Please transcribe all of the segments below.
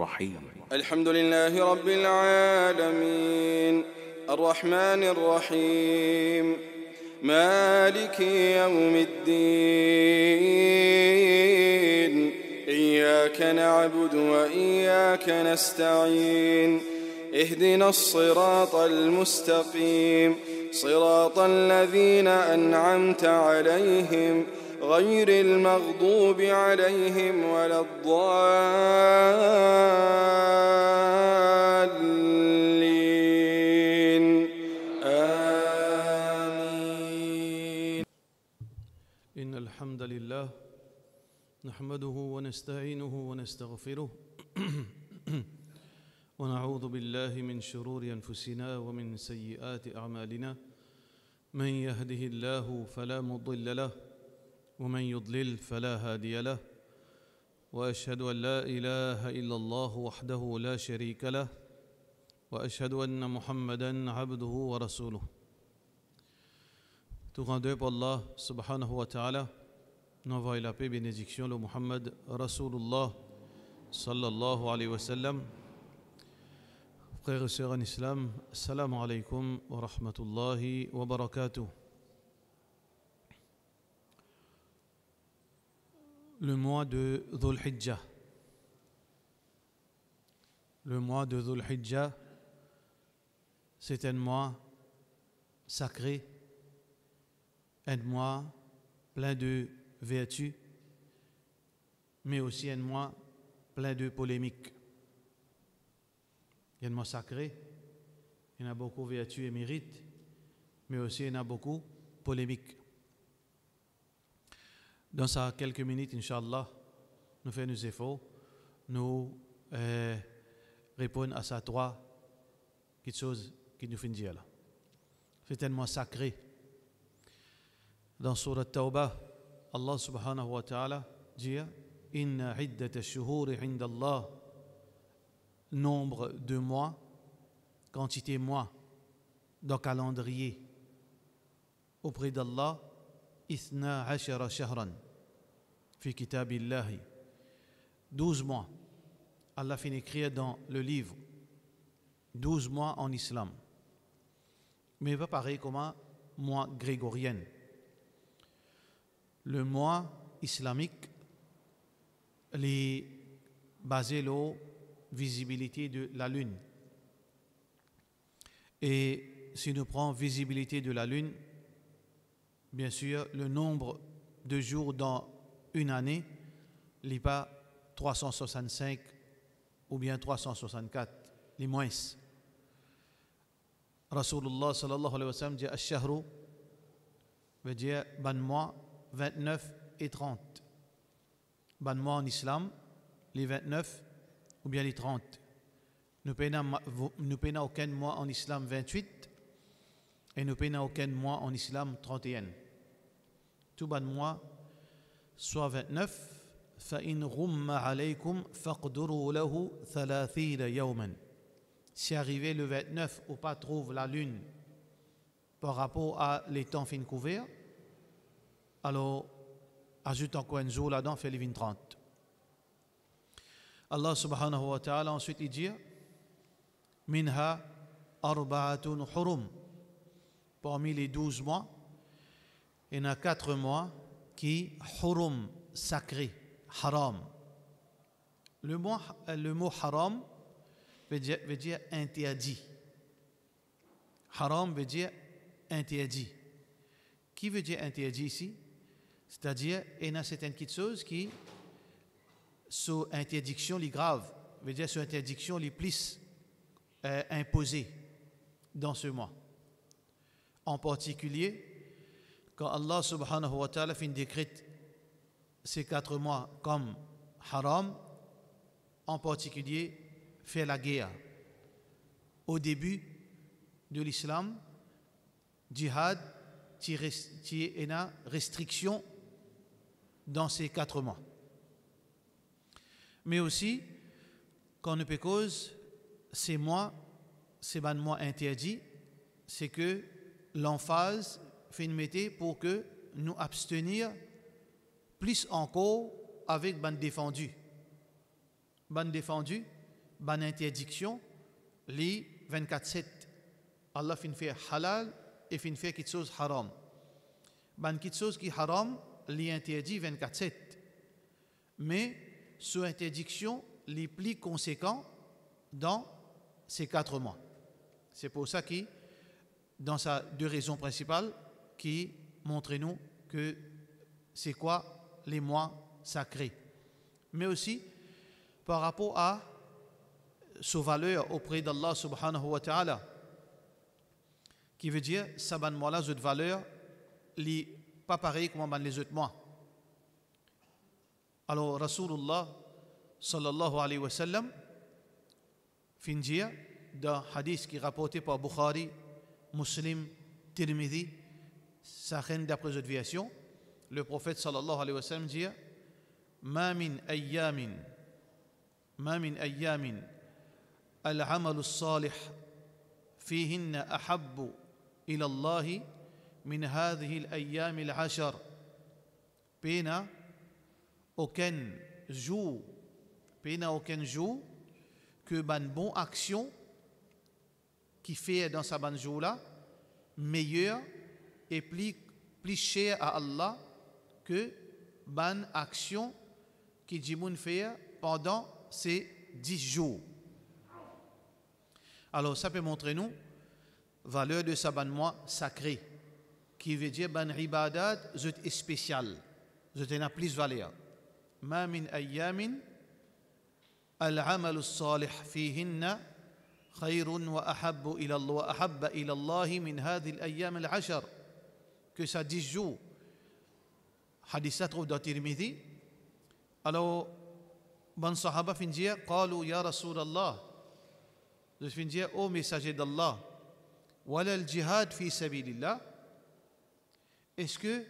الرحيم الحمد لله رب العالمين الرحمن الرحيم مالك يوم الدين إياك نعبد وإياك نستعين اهدنا الصراط المستقيم صراط الذين أنعمت عليهم غير المغضوب عليهم ولا الضالين آمين. إن الحمد لله نحمده ونستعينه ونستغفره ونعوذ بالله من شرور أنفسنا ومن سيئات أعمالنا من يهده الله فلا مضل له ومن يضلل فلا هادي له وأشهد أن لا إله إلا الله وحده لا شريك له وأشهد أن محمدا عبده ورسوله. Tout grandeur pour Allah subhanahu wa ta'ala, nous envoie la paix et bénédiction le Muhammad Rasulullah sallallahu alayhi wa sallam. Frères et sœurs en islam, assalamu alaykum wa rahmatullahi wa barakatuh. Le mois de Dhul Hijjah. Le mois de Dhul Hijjah, c'est un mois sacré, un mois plein de vertus, mais aussi un mois plein de polémiques. Il y a un mois sacré, il y en a beaucoup de vertus et mérites, mais aussi il y en a beaucoup de polémiques. Dans ces quelques minutes, Inch'Allah, nous faisons nos efforts, nous répondons à ces trois choses qui nous font dire là. C'est un mois sacré. Dans Surat Tawbah, Allah subhanahu wa ta'ala dit Inna iddat ash-shuhuri 'inda Allah, nombre de mois, quantité mois dans le calendrier auprès d'Allah, Ithna ashara shahran fi kitabillahi, 12 mois. Allah finit écrire dans le livre 12 mois en islam. Mais pas pareil comme un mois grégorien. Le mois islamique est basé sur la visibilité de la lune. Et si nous prenons visibilité de la lune, bien sûr, le nombre de jours dans une année n'est pas 365 ou bien 364, les moins. Rasulullah sallallahu alayhi wa sallam dit Ash-shahru veut dire ban mois 29 et 30. Ban mois en islam, les 29 ou bien les 30. Nous payons aucun mois en islam 28 et nous payons aucun mois en islam 31. Tout ban mois soit 29. فَإِنْ غُمَّ عَلَيْكُمْ فَاقْدُرُوا لَهُ 30 يَوْمًا. Si arrivé le 29 ou pas trouve la lune par rapport à les temps fin couverts, alors ajoute encore un jour là-dedans, fait les 30. Allah subhanahu wa ta'ala ensuite il dit Minha arba'atun hurum. Parmi les 12 mois, il y en a 4 mois qui hurum, sacré, haram. Le mot haram veut dire interdit. Haram veut dire interdit. Qui veut dire interdit ici? C'est-à-dire, il y a certaines petites choses qui, sous interdiction, les graves, veut dire sous interdiction, les plus imposées dans ce mois. En particulier, quand Allah subhanahu wa ta'ala fait une décrète ces 4 mois comme haram, en particulier, fait la guerre. Au début de l'islam, djihad, qui est une restriction dans ces 4 mois. Mais aussi, quand on peut cause, ces mois, ces mois interdits, c'est que l'emphase fait une mété pour que nous abstenir plus encore avec ban défendu. Ban défendu, ban interdiction, li 24/7. Allah fin fait halal et fin fait quelque chose haram. Ban quelque chose qui haram, li interdit 24/7. Mais sous interdiction, les plus conséquents dans ces 4 mois. C'est pour ça que, dans sa 2 raisons principales, qui montrent nous que c'est quoi les mois sacrés. Mais aussi, par rapport à sa valeur auprès d'Allah subhanahu wa ta'ala, qui veut dire, ça ban mois là, cette valeur, n'est pas pareil comme les autres mois. Alors, Rasulullah sallallahu alayhi wa sallam, fin dire, dans hadith qui est rapporté par Bukhari, Muslim, Tirmidhi, Sahih d'après cette version, le prophète sallallahu alayhi wa sallam dit ما من أيام العمل الصالح فيهن أحب إلى الله من هذه الأيام العشر. Pena aucun jour que ban bon action qui fait dans sa ban jour là meilleur et plus cher à Allah que ban action qui Jimoun fait pendant ces 10 jours. Alors ça peut montrer nous valeur de sa ban mois sacré, qui veut dire ban ibadat est spécial, c'est une plus valeur. Ma min ayyamin al-amal as-salih fihinna khayrun wa ahabbu ila Allah wa ahabba ila Allah min hadhihi al-ayyam al-ashar, que ça 10 jours. Hadith ça trouve dans Tirmidhi. Alors, ban sahaba fin dire, qalu ya Rasulallah, je fin dire, ô messager d'Allah, wala al-jihad fi sabilillah, est-ce que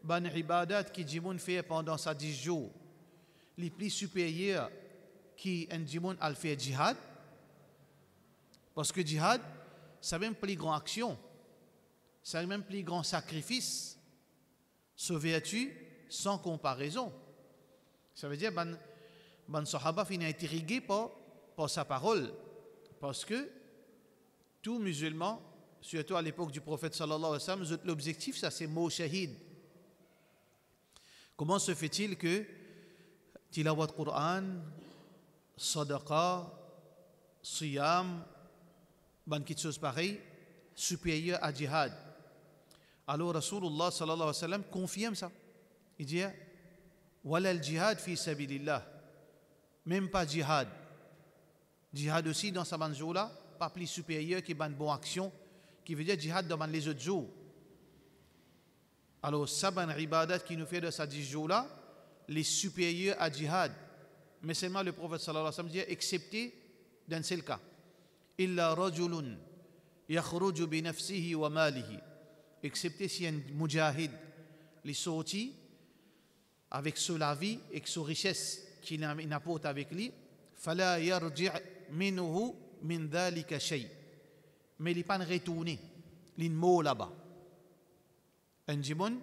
ban ibadat qui Jimoun fait pendant sa 10 jours, les plus supérieurs qui un Jimoun al fait jihad? Parce que jihad, c'est même plus grande action, c'est même plus grand sacrifice, ce vertu sans comparaison. Ça veut dire ban sahaba finit intrigué par sa parole, parce que tout musulman, surtout à l'époque du prophète sallallahu alayhi wa sallam, l'objectif ça c'est mot shahid. Comment se fait-il que tilawat Qur'an, sadaqa, siyam, ban quelque chose pareil, supérieur à jihad? Alors Rasulullah sallallahu alayhi wa sallam confirme ça. Il dit wala al-jihad fi sabilillah, même pas jihad. Jihad aussi dans sa ban jour là, pas plus supérieur que ban bonne action, qui veut dire jihad dans les autres jours. Alors ça ban ibadat qui nous fait de sa 10 jours là, les supérieurs à jihad. Mais seulement le prophète sallallahu alayhi wa sallam dit excepté dans ce cas. Illa rajulun yakhruju bi nafsihi wa malihi, excepté si un mujahid les sorti avec sa vie et sa richesse qu'il apporte avec lui, fala yarji' minhu min dhalika shay, mais il n'est pas retourné, il est là-bas. Un jimoun,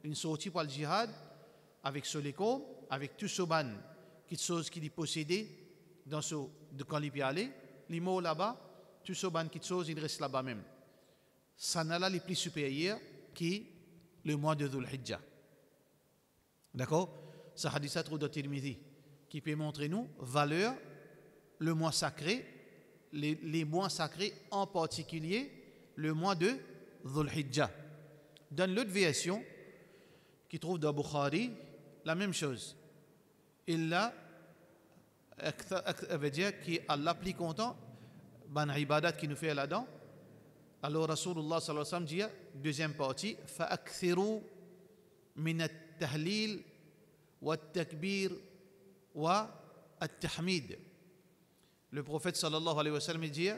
il sorti pour le jihad avec ce léco, avec tout ce ban, quelque chose qu'il possédait dans ce de quand il peut aller, il est là-bas, tout ce ban, quelque chose il reste là-bas même. Ça n'a là les plus supérieurs qui le mois de Dhul Hijjah. D'accord? Ce hadith trouve dans Tirmidhi qui peut montrer nous valeur le mois sacré, les mois sacrés en particulier le mois de Dhul Hijjah. Dans l'autre version qui trouve dans Bukhari, la même chose. Il veut dire qu'Allah plus content ban ibadat qui nous fait là-dedans. Alors Rasulullah sallallahu alayhi wa sallam dit deuxième partie, fa'akthiru min at-tahlil wa at-takbir wa at-tahmid. Le prophète sallallahu alayhi wa sallam dit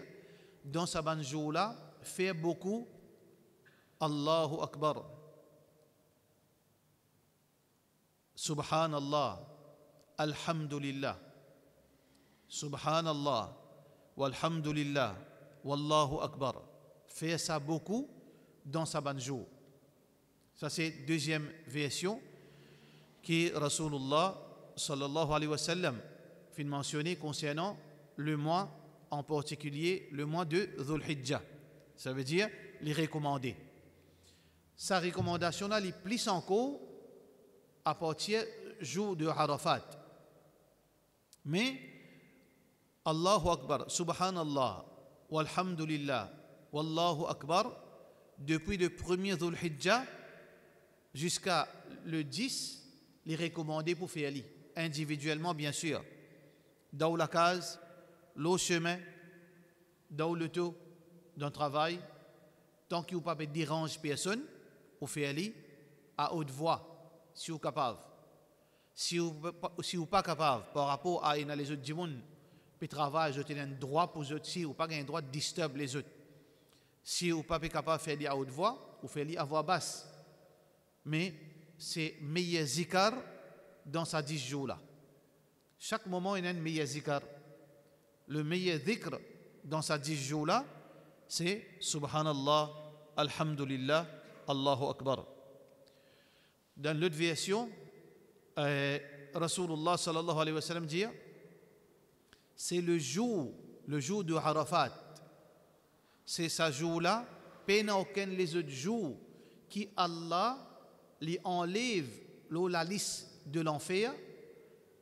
dans sa ban jour là, fait beaucoup Allahu Akbar, Subhanallah, Alhamdulillah, Subhanallah, walhamdulillah, Wallahu Akbar. Fait ça beaucoup dans sa ban jour. Ça c'est deuxième version qui Rasulullah sallallahu alayhi wa sallam fin mentionné concernant le mois, en particulier le mois de Dhul Hijjah. Ça veut dire les recommandés. Sa recommandation là, les plus encore à partir du jour de Arafat. Mais Allahu Akbar, Subhanallah, Walhamdulillah, Wallahu Akbar, depuis le premier Dhul Hijjah jusqu'à le 10, les recommandés pour faire individuellement, bien sûr. Dans la case, le chemin, dans le taux, dans le travail, tant qu'il n'y a pas de dérange personne, vous faites à haute voix, si vous êtes capable. Si vous n'êtes pas capable, par rapport à les autres du monde, qui travaillent, vous avez un droit pour les autres, si vous n'avez pas un droit de disturber les autres. Si vous n'êtes pas capable de faire à haute voix, vous faites à voix basse. Mais c'est meilleur zikar dans ces 10 jours-là. Chaque moment, il y a un meilleur zikar. Le meilleur zikr dans ces 10 jours-là, c'est Subhanallah, Alhamdulillah, Allahu Akbar. Dans l'autre version, Rasulullah sallallahu alayhi wa sallam dit, c'est le jour de Arafat. C'est ce jour-là, peine aucun les autres jours, qui Allah lui enlève la liste de l'enfer,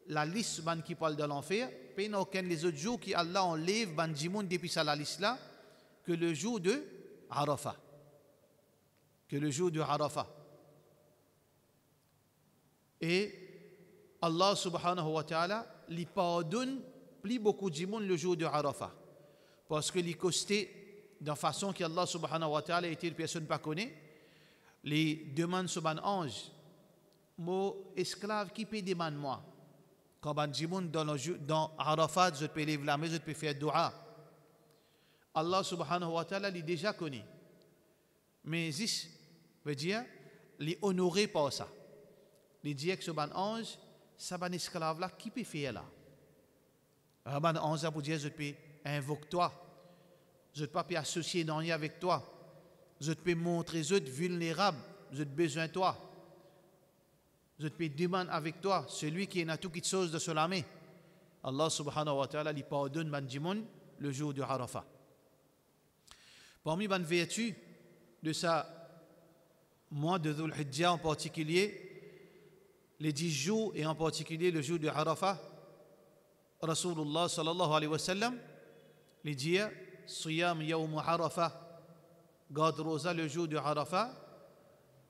la liste qui parle de l'enfer, peine aucun les autres jours qui Allah enlève ban djimoun depuis la liste là, que le jour de Arafat. Que le jour de Arafat. Et Allah subhanahu wa ta'ala lui pardonne plus beaucoup de monde le jour de Arafat. Parce que les costés, de façon que Allah subhanahu wa ta'ala était une personne pas connaît, les demandes sur un ange, mon esclave qui peut demander moi. Quand ban djimoun dans Arafat, je peux lever la main, je peux faire dua. Allah subhanahu wa ta'ala l'est déjà connu. Mais ici, veut dire, les honorer par ça. Les dire que ce ban ange, ça ban esclave là, qui peut faire là? Un ban ange pour dire, je peux invoquer toi. Je ne peux pas associer dans rien avec toi. Je peux montrer, je suis vulnérable, je besoin de toi. Je peux demander avec toi, celui qui a toute chose de cela. Allah subhanahu wa ta'ala lui pardonne ban djimoun le jour de Arafat. Parmi les vertus de ce mois de Dhul Hijjah en particulier, les 10 jours et en particulier le jour de Arafat, Rasulullah sallallahu alayhi wa sallam lui dit Siyam yawm Arafat, garde rosa le jour de Arafat,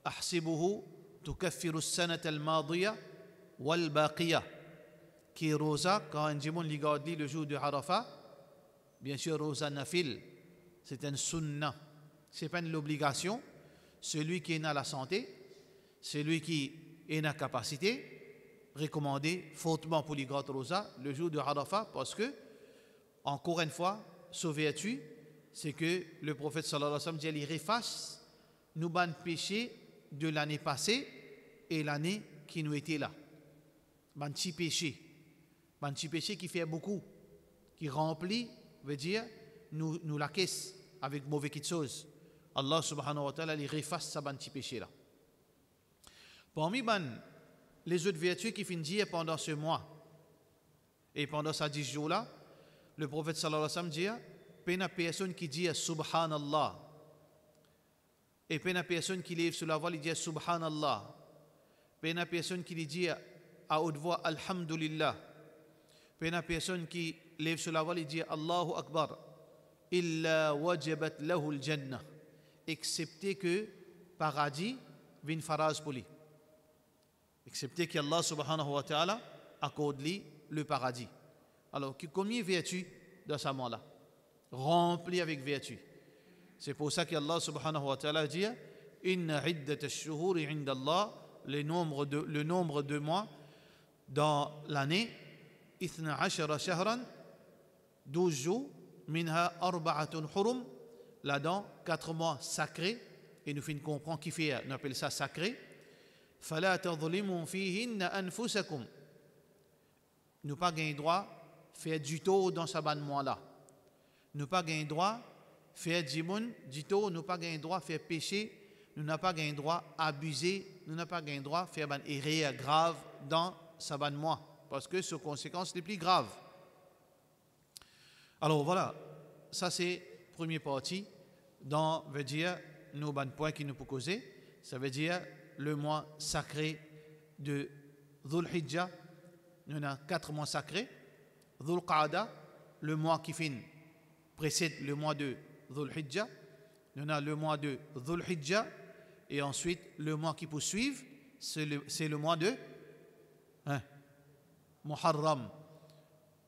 ahsibuhu tukaffiru as-sanata al-madiya wal-baqiya. Qui est rosa, quand un djimoun li garde le jour de Arafat, bien sûr rosa nafil, c'est un sunnah, ce n'est pas une obligation. Celui qui est à la santé, celui qui est à la capacité, recommandé fortement pour les gardes rosa le jour de Arafat, parce que, encore une fois, sa vertu, c'est que le prophète sallallahu alayhi wa sallam dit il efface nos ban péchés de l'année passée et l'année qui nous était là. Ban petit péché qui fait beaucoup, qui remplit, veut dire, nous la caisse avec mauvais choses. Allah subhanahu wa ta'ala les efface sa ban petit péché là. Parmi les autres vertus qui finissent pendant ce mois et pendant ces 10 jours là, le prophète sallallahu alayhi wa sallam dit peine personne qui dit subhanallah et peine personne qui lève sur la voix il dit subhanallah, peine personne qui dit à haute voix alhamdulillah, peine personne qui lève sur la voix il dit Allahu Akbar, illa wajabat lahu al-jannah, excepté que paradis vient farage pour lui, excepté que Allah subhanahu wa ta'ala accorde lui le paradis. Alors combien de vertus dans ce moment-là, rempli avec vertu. C'est pour ça qu'Allah subhanahu wa ta'ala dit inna iddat ash-shuhuri 'inda Allah, le nombre de mois dans l'année 12 shahran, 12 jours, minha arba'atun hurum, là-dedans 4 mois sacrés, et nous finissons comprendre qui fait, on appelle ça sacré. Fala tadhlimu fihinna anfusakum, nous pas gain droit faire du tort dans ce ban mois là. Nous pas gain droit faire du tort, nous pas gain droit faire péché, nous n'avons pas gain droit abuser, nous n'avons pas gain droit faire ban erreur grave dans ce ban mois, parce que c'est conséquences les plus graves. Alors voilà, ça c'est la première partie dans, veut dire, nos bonnes points qui nous peut causer. Ça veut dire le mois sacré de Dhul Hijjah. Nous avons 4 mois sacrés. Dhul Qa'da, le mois qui précède le mois de Dhul Hijjah. Nous avons le mois de Dhul Hijjah. Et ensuite, le mois qui poursuit, c'est le mois de Muharram.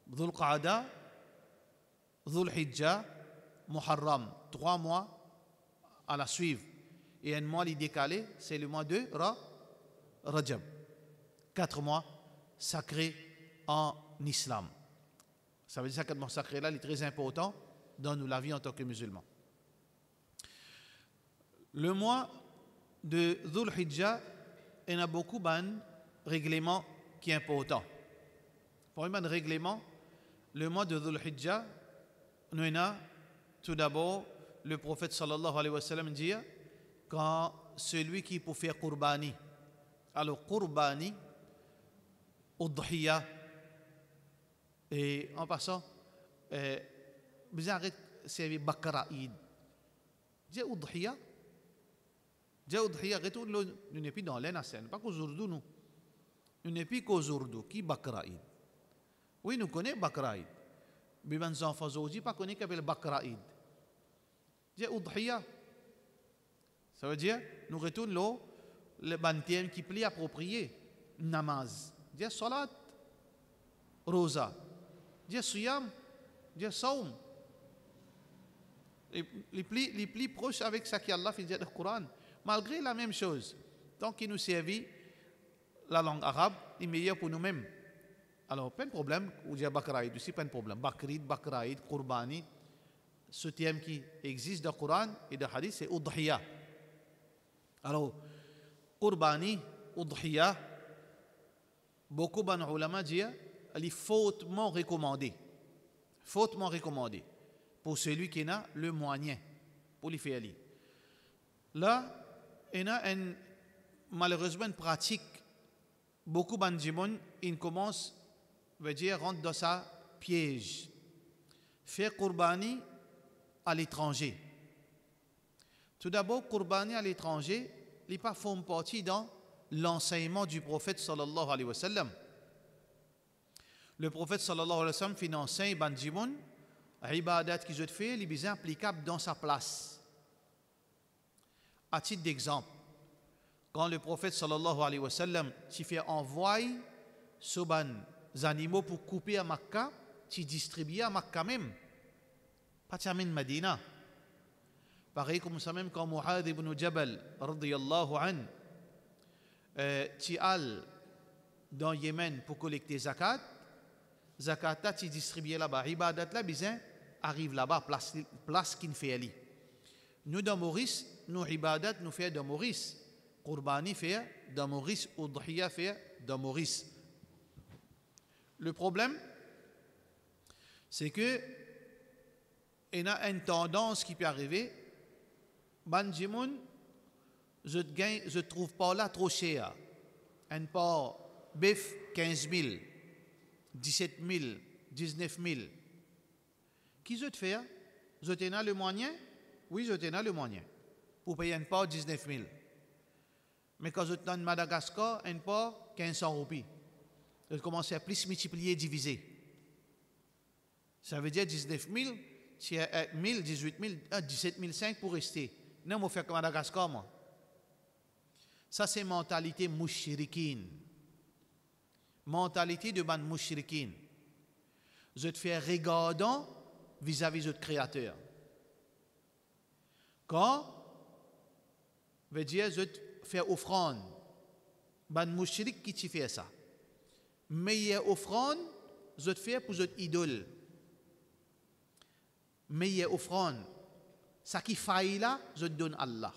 Dhul Qa'da, Dhul Hijjah, Muharram. 3 mois à la suivre. Et un mois décalé, c'est le mois de Rajab. 4 mois sacrés en islam. Ça veut dire que ce 4 mois sacrés là, il est très important dans la vie en tant que musulman. Le mois de Dhul Hijjah, il y a beaucoup de règlements qui sont importants. Pour un règlement, le mois de Dhul Hijjah, nous avons tout d'abord le prophète sallallahu alayhi wa sallam dit quand celui qui peut faire Qurbani. Alors Qurbani, Udhiya, et en passant, vous arrêtez de servir Bakra Eid. J'ai Udhiya. J'ai Udhiya, nous n'est plus dans l'Enacène, pas qu'aujourd'hui nous. Nous n'est plus qu'aujourd'hui, qui Bakra Eid. Oui, nous connaissons Bakra Eid. Mais les enfants aujourd'hui, pas connaissent qu'appelle Bakra Eid. J'ai Udhiya. Ça veut dire, nous retournons le bantiem qui plie approprié, namaz. J'ai salat, rosa. J'ai siyam, j'ai saum. Les plus proches avec ça qu'Allah fait dire le Coran. Malgré la même chose, tant qu'il nous servit la langue arabe, il est meilleur pour nous-mêmes. Alors, pas de problème, ou dire Bakraïd aussi, pas de problème. Bakrid, Bakraïd, Qurbani, ce thème qui existe dans le Coran et dans le Hadith, c'est Udhiya. Alors, Qurbani, Udhiya, beaucoup d'ulama disent elle est fautement recommandée. Fautement recommandée pour celui qui a le moyen pour les faire. Là, il y a malheureusement une pratique. Beaucoup de gens commencent à rentrer dans sa piège. Faire Qurbani à l'étranger. Tout d'abord, Qurbani à l'étranger, il n'est pas fait partie dans l'enseignement du prophète sallallahu alayhi wa sallam. Le prophète sallallahu alayhi wa sallam fait enseigner Banjimoun, ibadat qui je fais, il est bien applicable dans sa place. À titre d'exemple, quand le prophète sallallahu alayhi wa sallam fait envoyer sur les animaux pour couper à Makkah, tu distribues à Makkah même, pas t'amènes Medina. Pareil comme ça même quand Mu'adh ibn Jabal radiyallahu an tu al dans Yémen pour collecter zakat, zakat tu distribues là-bas, ibadat là bizin arrive là-bas place qu'il fait ali. Nous dans Maurice, nous ibadat nous fait dans Maurice, Qurbani fait dans Maurice, Udhiya fait dans Maurice. Le problème c'est que il y a une tendance qui peut arriver. Banjimoun, je trouve pas là trop cher. Un porc bœuf 15 000, 17 000, 19 000. Qui je te fais? Je t'en ai le moyen? Oui, je t'en ai le moyen. Pour payer un porc 19 000. Mais quand je te donne Madagascar, un porc 1500 roupies. Je commence à plus multiplier, diviser. Ça veut dire 19 000, si 1000, 18 000, 17 500 pour rester. Non, je fais comme Madagascar, moi. Ça, c'est mentalité mouchirikine. Mentalité de ban mouchirikine. Je te fais regardant vis-à-vis de notre Créateur. Quand, veut dire, je te fais offrande. Ban mouchirik qui te fait ça. Meilleure offrande, je te fais pour notre idole. Meilleure offrande. Ça qui faille là, je te donne Allah.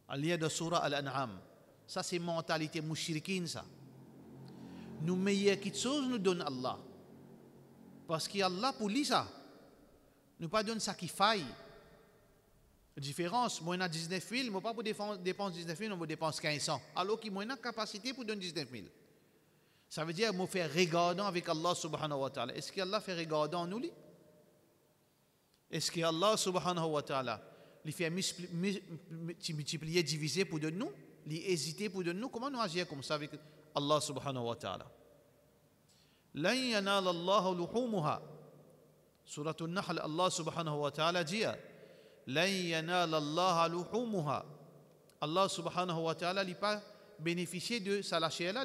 Al-Liya de Surah Al-An'am. Ça, c'est mentalité mouchirikine, ça. Nous meilleures qui chose, nous donne Allah. Parce qu'Allah, pour lui, ça, nous pas donne ça qui faille. Différence, moi, on a 19 000, moi, pas pour dépenser 19 000, on dépense 1500. Alors qu'il moi, on a capacité pour donner 19 000. Ça veut dire, nous faire regardant avec Allah subhanahu wa ta'ala. Est-ce qu'Allah fait regardant nous? Est-ce qu'Allah subhanahu wa ta'ala lui fait multiplier, diviser pour de nous? Lui hésiter pour de nous? Comment nous agir comme ça avec Allah subhanahu wa ta'ala? لن ينال الله لحومها. سورة النحل Allah subhanahu wa ta'ala dit لن ينال الله لحومها. Allah subhanahu wa ta'ala n'a pas bénéficié de sa chair là.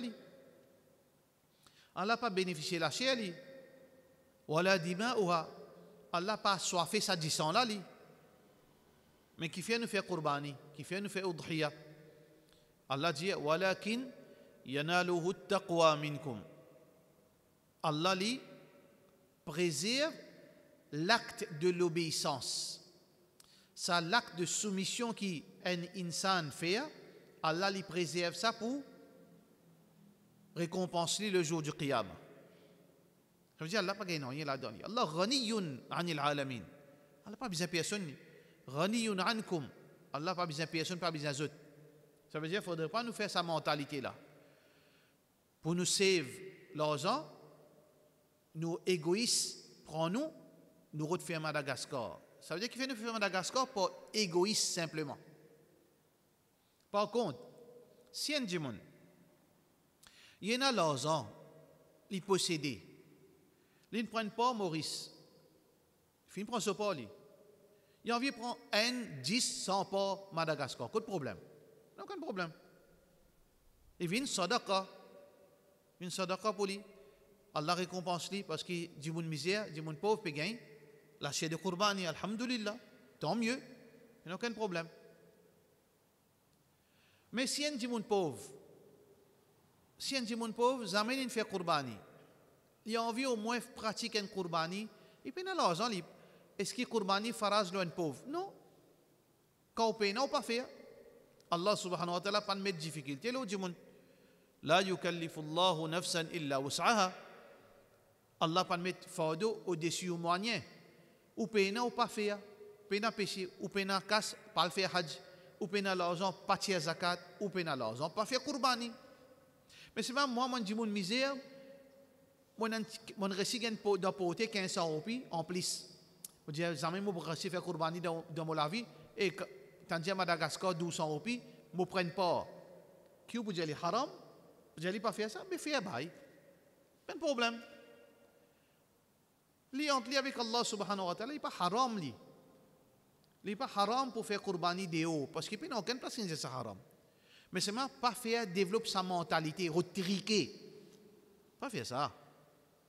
Allah n'a pas bénéficié de la chair là. Wala dima'uha. Allah n'a pas soifé sa sang là. Mais qui fait nous faire qurbani, qui fait nous faire udhiya. Allah dit walakin yanaluhu at-taqwa minkum. Allah lui préserve l'acte de l'obéissance. Ça, l'acte de soumission qui un insan fait, Allah lui préserve ça pour récompenser le jour du qiyam. Ça veut dire Allah n'a pas gagné rien là-dedans. Allah ghaniyun anil alamin. Allah n'a pas besoin de personne. Ghaniyun ankum. Allah n'a pas besoin de personne, pas besoin d'autres. Ça veut dire qu'il ne faudrait pas nous faire sa mentalité là. Pour nous save l'argent, nous égoïstes, prenons-nous, nous refaire Madagascar. Ça veut dire qu'il fait nous faire Madagascar pour égoïste simplement. Par contre, si un dimon, il y en a l'argent, il possède, il ne prend pas Maurice, il ne prend ce pas lui. Il a envie de prendre 10, 100 pas Madagascar. Quel problème? Aucun problème. Il vient sadaqa. Une sadaqa pour lui. Allah récompense lui parce qu'il dit mon misère, dit mon pauvre, peut gagner. La chair de Qurbani, alhamdulillah. Tant mieux. Il n'y a aucun problème. Mais si un dit mon pauvre, jamais il fait Qurbani. Il a envie au moins de pratiquer un Qurbani. Il peut pas l'argent. Est-ce que Qurbani faraz un pauvre? Non. Quand on paye, on ne peut pas faire. Allah subhanahu wa ta'ala pas de mettre difficulté. Là, dit la yukallifu Allahu nafsan illa wus'aha. Allah pas de mettre fardeau au-dessus au moyen. Ou paye, ou pas faire. Paye péché, ou paye casse, pas le faire hajj. Ou paye l'argent, pas tirer zakat. Ou paye l'argent, pas faire Qurbani. Mais c'est pas moi, mon mon misère. Mon récit gagne d'apporter 1500 roupies en plus. Je dis, jamais je vais faire Qurbani dans mon vie. Et tandis à Madagascar, 1200 roupies, je ne prends pas. Qui vous dit haram? Vous n'allez pas faire ça? Mais faites bail. Pas de problème. Li entre avec Allah subhanahu wa ta'ala, il n'est pas haram. Il n'est pas haram pour faire Qurbani de haut. Parce qu'il n'y a aucune place qui est haram. Mais c'est pas faire développer sa mentalité, retriquer. Pas faire ça.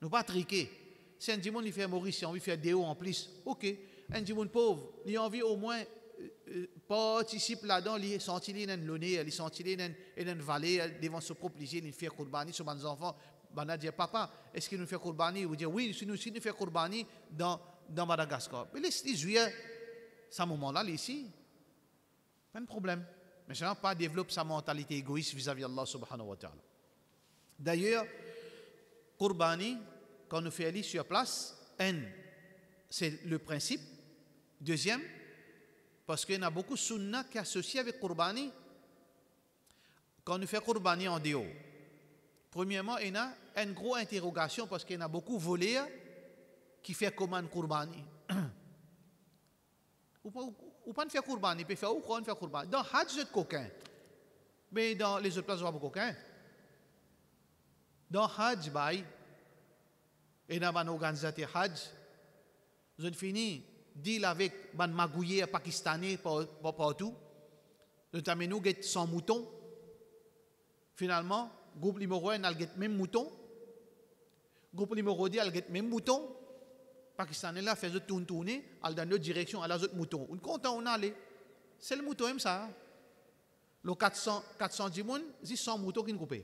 Nous pas triquer. Si un dimon il fait Maurice, il a envie de faire des hauts en plus, ok. Un dimon pauvre, il a envie au moins participer là-dedans, il sentit il dans le nez, il sentit il dans une vallée, devant son propre léger, il fait Qurbani sur mes enfants. Ben, il dit, papa, est-ce qu'il nous fait Qurbani? Il dit, oui, si nous fait Qurbani dans Madagascar. Mais les juillet, ce moment-là, ici, pas de problème. Mais ça n'a pas développé sa mentalité égoïste vis-à-vis d'Allah subhanahu wa ta'ala. D'ailleurs, Qurbani, quand on fait aller sur place, c'est le principe. Deuxième, parce qu'il y a beaucoup de sunnah qui associent avec Qurbani. Quand on fait Qurbani en déo, premièrement, il y a une grosse interrogation parce qu'il y a beaucoup de voleurs qui font commande Qurbani. Ou pas faire Qurbani, il peut faire ou quoi faire Qurbani. Dans Hajj, c'est coquin. Mais dans les autres places, on va pas coquin. Dans Hajj, et dans un organisateur Hajj, vous avez fini deal avec un magouillé pakistanais partout. Notamment, nous avons 100 moutons. Finalement, le groupe numéro 1 a le même mouton. Le groupe numéro 2 a le même mouton. Pakistanais là fait tourner, dans notre direction, à la autre mouton. On compte on allait. C'est le mouton même ça. Le 410 moun, c'est 100 moutons qui nous coupent.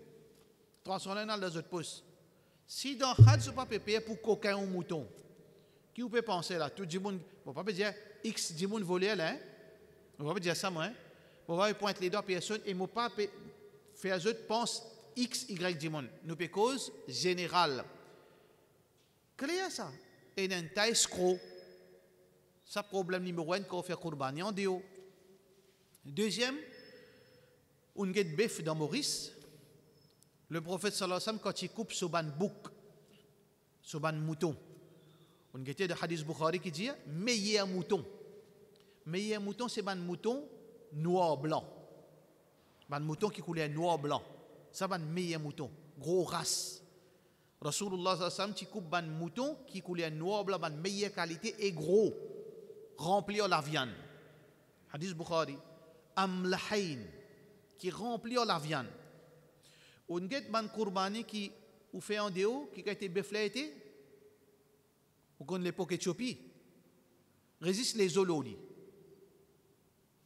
300 là dans les autres postes. Si dans Hajj, vous ne pouvez pas payer pour coquin ou mouton, qui vous peut penser là? Tout le monde, vous ne pouvez pas dire X du monde volé là. Vous ne pouvez pas dire ça, moi. Vous ne pouvez pas pointer les deux personnes et vous ne pouvez pas faire les autres pensent X, Y du monde. Nous pouvons cause générale. Clair ça? Et un tas escroc. Ça, problème numéro 1 qu'on fait Qurbani en déo. Deuxième, on a bœuf dans Maurice. Le prophète sallallahu alayhi wa sallam, quand il coupe sur ban bouc, sur ban mouton, on a de hadith Bukhari qui dit meilleur mouton. Meilleur mouton, c'est ban mouton noir-blanc. Ban mouton qui coulait noir-blanc. Ça, ban meilleur mouton. Gros race. Rasulullah sallallahu alayhi wa sallam, tu coupes ban mouton qui coulait noir-blanc, ban meilleure qualité et gros. Rempli la viande. Hadith Bukhari. Amlahain, qui remplit la viande. On a ban kurbani qui ou fait en déo, qui a été beflaité. Ou qu'on l'époque Éthiopie. Résiste les ololi.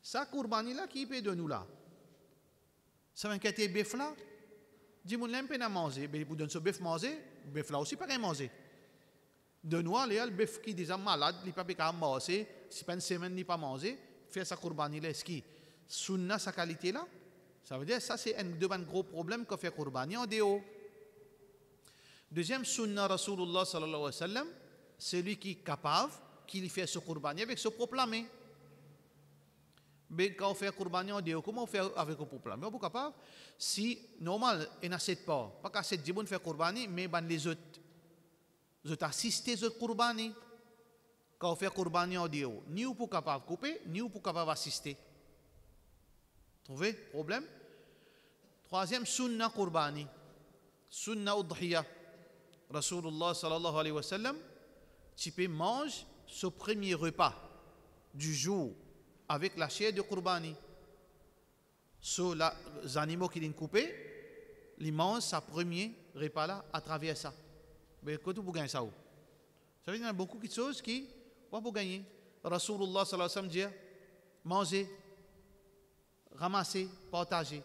Ça, kurbani là, qui peut de nous là? Ça va inquiéter bœuf là? Dis-moi, l'aime pas à manger. Mais pour donner ce bœuf manger, bœuf là aussi pas qu'à manger. De nous, le bœuf qui est déjà malade, il ne peut pas manger. Si pas une semaine, il ne peut pas manger. Faire sa kurbani là, est-ce qu'il sunna sa qualité là? Ça veut dire ça, c'est un gros problème qu'on fait kurbani en déo. Deuxième sunna Rasulullah sallallahu alayhi wa sallam, c'est lui qui est capable, qui fait ce kurbani avec ce proclamé. Mais quand on fait kurbani en déo, comment on fait avec le proclamé? On est capable. Si, normal, il n'accepte pas. Pas qu'accepte, dit bon, faire kurbani, mais les autres assistent aux kurbani. Quand on fait kurbani en déo, ni ou pour capable de couper, ni ou pour capable d'assister. Trouvez problème? Troisième, sunna kurbani. Sunna udhiya. Rasulullah sallallahu alayhi wa sallam, tu peux manger ce premier repas du jour avec la chair de kurbani. Sur les animaux qui sont coupés, ils mangent ce premier repas là à travers ça. Mais quand vous gagnez ça où? Ça veut dire qu'il y a beaucoup de choses qui pas pour gagner. Rasulullah sallallahu alayhi wa sallam dit manger, ramasser, partager.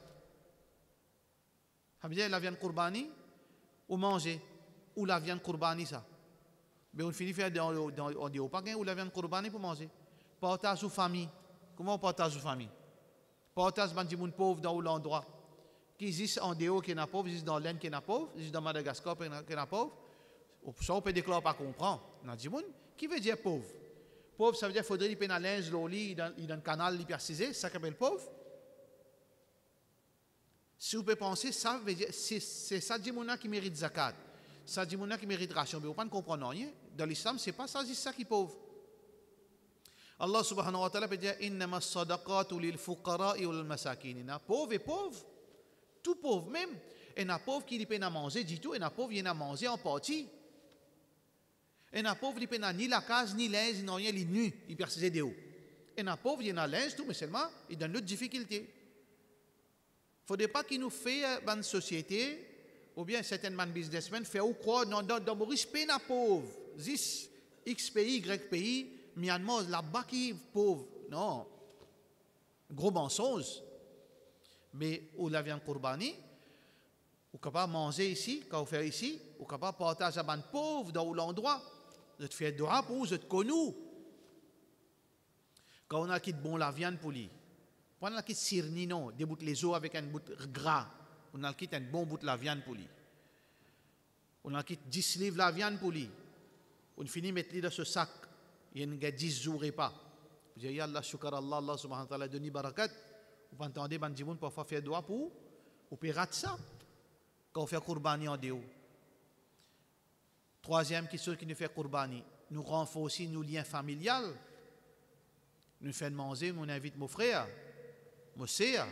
Ça veut dire la viande kurbani ou manger ou la viande kurbani ça. Mais on finit faire on dit pas gain ou la viande kurbani pour manger. Partage aux familles. Comment on partage aux familles? Partage bandi moun pauvre dans l'endroit. Qui existe en déo qui est pauvre, existe dans l'Inde qui est pauvre, existe dans Madagascar qui est pauvre. Ça on peut déclarer pas comprendre. On a dit moun qui veut dire pauvre. Pauvre ça veut dire faudrait il payer un linge l'oli dans le canal il préciser, ça s'appelle pauvre. Si vous pouvez penser, ça veut dire c'est ça dit mouna qui mérite zakat. Ça dit mouna qui mérite ration. Mais vous ne comprenez rien. Dans l'islam, ce n'est pas ça, c'est ça qui est pauvre. Allah subhanahu wa ta'ala peut dire innama as-sadaqatu lil fuqara'i wal masakin. Pauvre et pauvre, tout pauvre même. Et un pauvre qui ne peut pas manger du tout, et un pauvre il a manger en partie. Et un pauvre il ne peut ni la case, ni linge, ni rien, il est nu, il perd ses idéaux. Et un pauvre il a linge tout, mais seulement il donne d'autres difficultés. Il ne faudrait pas qu'il nous fasse une société, ou bien certains businessmen faire ou croire dans Maurice peine à pauvre. X pays, Y pays, Myanmar, là-bas qui est pauvre. Non. Gros mensonge. Mais où la viande kurbani, ou capable de manger ici, quand on fait ici, ou capable de partager à un pauvre dans l'endroit, de te faire droit pour vous, de te connaître. Quand on a quitté bon la viande pour lui, quand on a quitté sirni, non, des bouts les os avec un bout gras, on a quitté un bon bout de la viande pour lui. On a quitté 10 livres la viande pour lui. On finit mettre dans ce sac, il y a 10 jours et pas. Vous dites, Allah, shukar Allah, Allah subhanahu wa ta'ala, donne barakat. Vous entendez, ban dimoun parfois faire droit pour, ou pirate ça, quand on fait kurbani en déo. Troisième question qui nous fait kurbani, nous renforcer nos liens familiales. Nous faisons manger, on invite mon frère, mon sœur,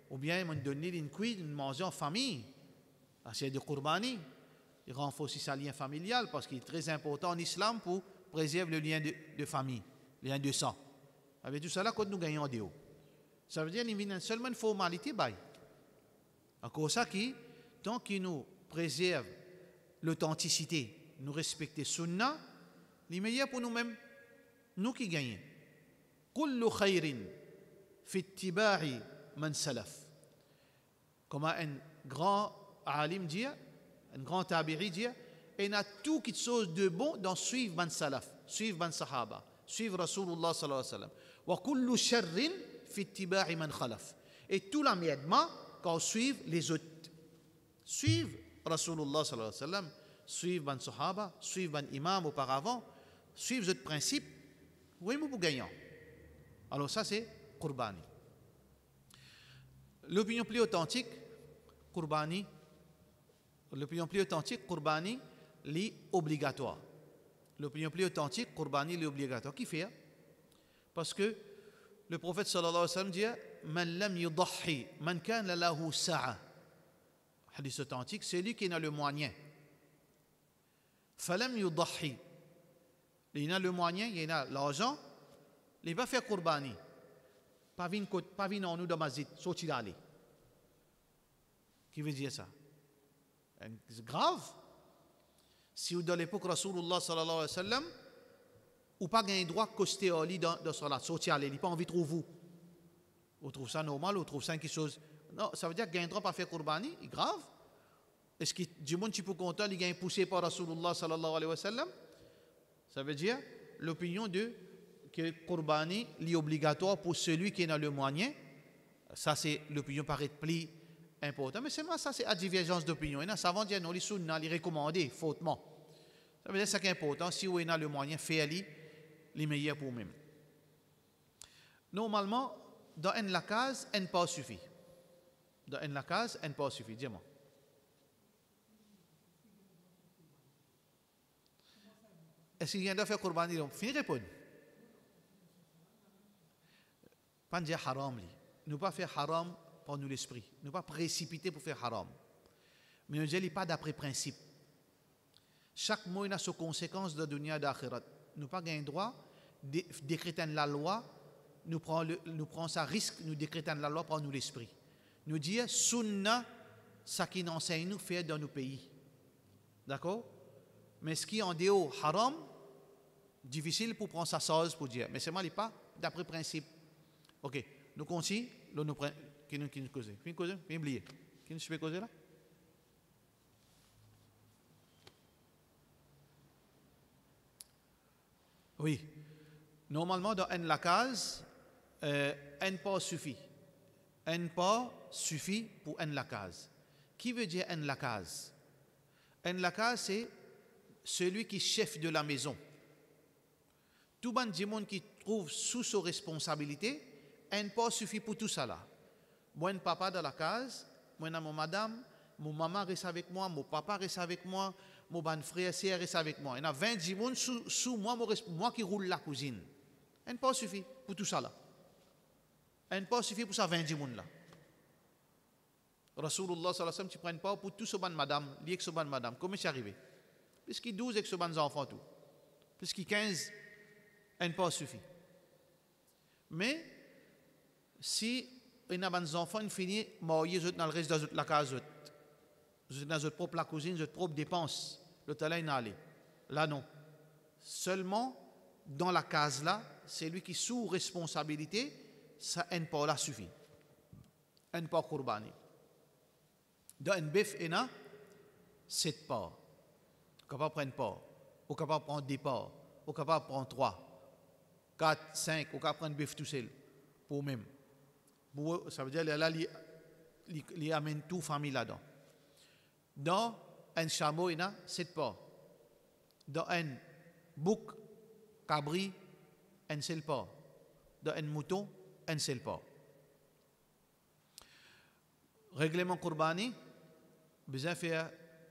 ou bien on donne une cuite, nous manger en famille. C'est de kurbani. Il renforce sa lien familial parce qu'il est très important en islam pour préserver le lien de famille, le lien de sang. Avec tout cela, quand nous gagnons en déo. Ça veut dire qu'il y a seulement une formalité. Encore ça qui, tant qu'il nous préserve l'authenticité, nous respecter sunna, c'est meilleur pour nous-mêmes, nous qui gagnons. Kullu khayrin fi ittiba'i man salaf. Comme un grand alim dit, un grand tabi'i dit, il y a tout quelque chose de bon dans suivre man salaf, suivre man sahaba, suivre Rasulullah sallallahu alayhi wa sallam. Wa kullu sharrin fi ittiba'i man khalaf. Et tout l'amédement quand on suit les autres. Suivre Rasulullah sallallahu alayhi wa sallam, suivre man sahaba, suivre man imam auparavant, suivre les autres principes, oui, nous pour gagnant. Alors ça c'est kurbani. L'opinion plus authentique, kurbani, L'opinion plus authentique, Qurbani, est obligatoire. L'opinion plus authentique, Qurbani, est obligatoire. Qui fait? Parce que le prophète sallallahu alayhi wa sallam dit Man lam yudahi, man kana lahu sa'a. Hadith authentique, c'est lui qui a le moyen. Falam yudahi. Il a le moyen, il a l'argent, il va faire Qurbani. Pas vin en nous dans masjid, sorti d'aller. Qui veut dire ça? C'est grave. Si vous dans l'époque Rasulullah sallallahu alayhi wa sallam, ou pas gain droit de coster au lit dans salat, sortir aller, il n'a pas envie de trouver vous. Vous trouvez ça normal, vous trouvez ça quelque chose. Non, ça veut dire qu'il gain droit pas faire Qurbani, c'est grave. Est-ce que du monde tu peux compter, il gain poussé par Rasulullah sallallahu alayhi wa sallam? Ça veut dire l'opinion de que Qurbani est obligatoire pour celui qui a le moyen. Ça, c'est l'opinion paraît plus importante. Mais seulement ça, c'est à divergence d'opinion. Il y a savants qui disent non, les sunna, les recommandés, fautement. Ça veut dire que c'est important. Si vous avez le moyen, faites-le, les meilleurs pour vous-même. Normalement, dans une la case, un pas suffit. Dans une la case, un pas suffit. Dis-moi. Est-ce qu'il y a de faire Qurbani? Fini répondre. Pas dire haram. Nous pas faire haram pour nous l'esprit. Nous pas précipiter pour faire haram. Mais nous ne pas d'après principe. Chaque mot a ses conséquences de dunya et d'akhirat. Nous pas gain droit décréter la loi. Nous prenons ça risque. Nous décrétons la loi pour nous l'esprit. Nous disons sunna, ça qui nous enseigne nous faire dans nos pays. D'accord? Mais ce qui est en dehors haram, difficile pour prendre sa sauce pour dire. Mais c'est moi, il n'est pas d'après principe. Ok, nous continuons. Là, nous prenons. Qui nous cause? Qui nous cause? Qui nous oublier? Qui nous fait causer là? Oui. Normalement, dans la case, un pas suffit. Un pas suffit pour la case. Qui veut dire la case? La case, c'est celui qui est chef de la maison. Tout le monde qui trouve sous sa responsabilité, un pas suffit pour tout ça là. Moi, un papa dans la case, moi, mon madame, mon maman reste avec moi, mon papa reste avec moi, mon ban frère, sœur reste avec moi. Il y a 20 personnes sous moi, moi qui roule la cuisine. Un pas suffit pour tout ça là. Un pas suffit pour ça 20 personnes là. Rasulullah sallallahu alayhi wa sallam, tu prends un pas pour tout ce ban madame, lié que ce ban madame. Comment c'est arrivé? Puisqu'il 12 avec ce ban enfants tout. Puisqu'il 15, un pas suffit. Mais si il y a des enfants qui finissent mariés dans le reste de la case, dans votre propre cuisine, votre propre dépense, le talent est allé. Là, non. Seulement, dans la case là, c'est lui qui est sous responsabilité, ça, un pas là suffit. Un pas Qurbani. Dans un bœuf, il y a 7 parts. On est capable de prendre part. On est capable de prendre 2 parts. On est capable de prendre 3, 4, 5. On est capable de prendre bœuf tout seul. Pour même. Ça veut dire là, il amène toute famille là-dedans. Dans un chameau, il y a 7 parts. Dans un bouc, cabri, un seul part. Dans un mouton, un seul part. Règlement Qurbani, besoin faire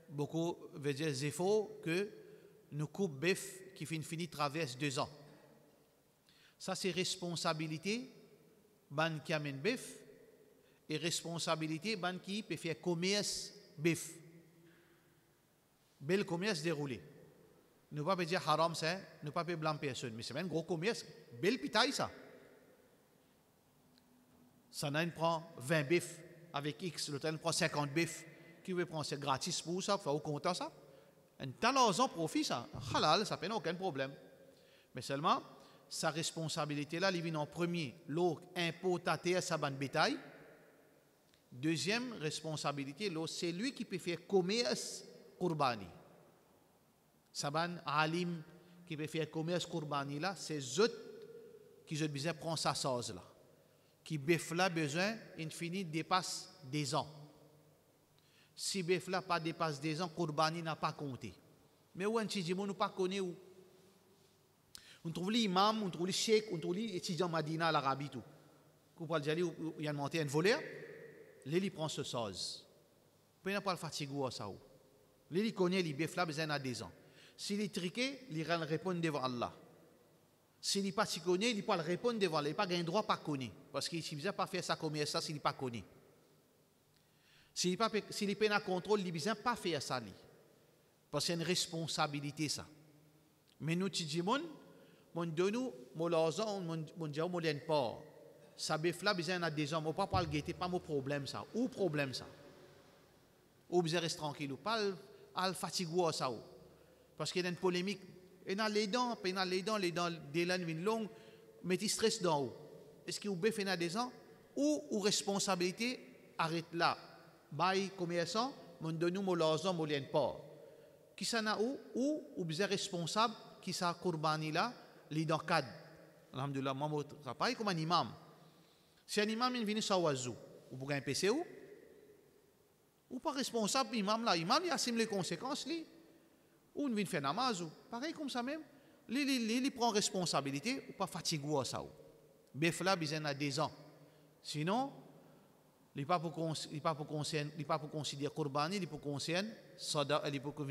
beaucoup, veut dire il faut que nous coupe bœuf qui finit traverse 2 ans. Ça c'est responsabilité ban qui amène bœuf et responsabilité ban qui peut faire commerce bœuf. Bel commerce déroulé. Nous ne pouvons pas dire haram ça, nous ne pouvons pas blâmer personne, mais c'est un gros commerce, bel pitaille ça. Ça n'a prend 20 bœufs avec X, l'autre prend 50 bœufs. Qui veut prendre, c'est gratis pour ça, faut compter ça. Un temps d'argent profit ça, halal, ça n'a aucun problème. Mais seulement, sa responsabilité là, il vient en premier, l'eau importateur sa bande bétail. Deuxième responsabilité, c'est lui qui peut faire commerce Qurbani. Saban alim qui peut faire commerce Qurbani là, c'est eux qui ont besoin de prendre sa sauce là. Qui bœuf là besoin, infini dépasse des ans. Si bœuf là pas dépasse des ans, Qurbani n'a pas compté. Mais où un petit nous pas connaît où. On trouve l'imam, on trouve le cheikh, on trouve les étudiants Madina à l'Arabie tout. Quand on parle où il y a monté un voleur, il prend ce sauce. Puis il n'a pas le fatigué à ça. Il connaît les bœufs là, besoin d'adhésion. S'il est triqué, il répond devant Allah. S'il n'est pas si connu, il ne peut pas répondre devant Allah. Il n'a pas droit pas connu. Parce qu'il ne peut pas faire ça comme ça s'il n'est pas connu. S'il n'est pas en contrôle, il ne peut pas faire ça. Parce que c'est une responsabilité ça. Mais nous, Tidjimon, mon donou, mon lazan, mon diao, mon lien pas. Ça bœuf là, besoin d'adhésion. On ne peut pas le guetter, pas mon problème ça. Où problème ça? Ou besoin rester tranquille. Pas le fatiguer ça. Parce qu'il y a une polémique. Et dans les dents, des dents longues, mais tu stress dans haut. Est-ce qu'il y a fait des ans ou responsabilité arrête là. Bail commerçant, mon donne mon l'argent, mon lien pas. Qui ça n'a ou bien responsable qui ça courbani là, les dents cadre. Alhamdulillah, moi je travaille comme un imam. Si un imam il vient sur Wazou, ou pour un PC ou pas responsable imam là, imam il assume les conséquences li. Ou on vient faire namaz, pareil comme ça même, il prend responsabilité ou pas fatigué à ça. Bef là, besoin de 2 ans. Sinon, il n'est pas pour considérer Qurbani, il est pour considérer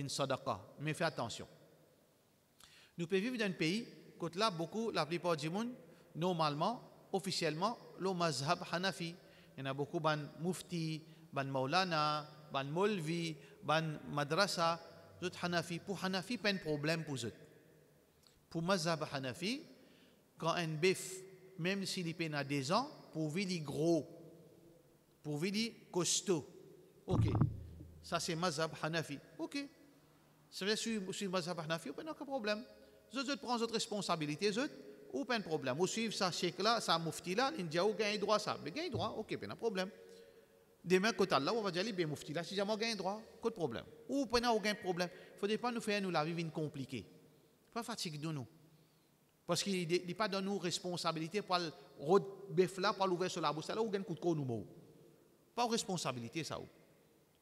Sadaqa. Mais fais attention. Nous pouvons vivre dans un pays, côté là, la plupart du monde, normalement, officiellement, le mazhab Hanafi. Il y en a beaucoup de mufti, de maulana, de molvi, de madrasa. Hanafi, pour Hanafi, pas de problème pour eux. Pour mazhab Hanafi, quand un bœuf, même s'il est à 2 ans, pour lui, il est gros, pour lui, il est costaud. Ok, ça c'est mazhab Hanafi. Ok, ça veut dire sur mazhab Hanafi, pas de problème. Eux prennent votre responsabilité, ou pas de problème. Ou suivre ça cheikh là, ça mufti là, ils disent, gagne droit ça. Mais gagne droit, ok, pas de problème. Demain, quand Allah, on va dire, bien mufti là, si jamais on gagne droit, pas de problème. Ou pas aucun problème. Il ne faudrait pas nous faire la vie compliquée. Pas fatiguer de nous. Parce qu'il n'est pas dans nous responsabilité pour le bœuf là, pour l'ouvrir sur la bouche là, ou gagne coup de nous. Pas de responsabilité ça.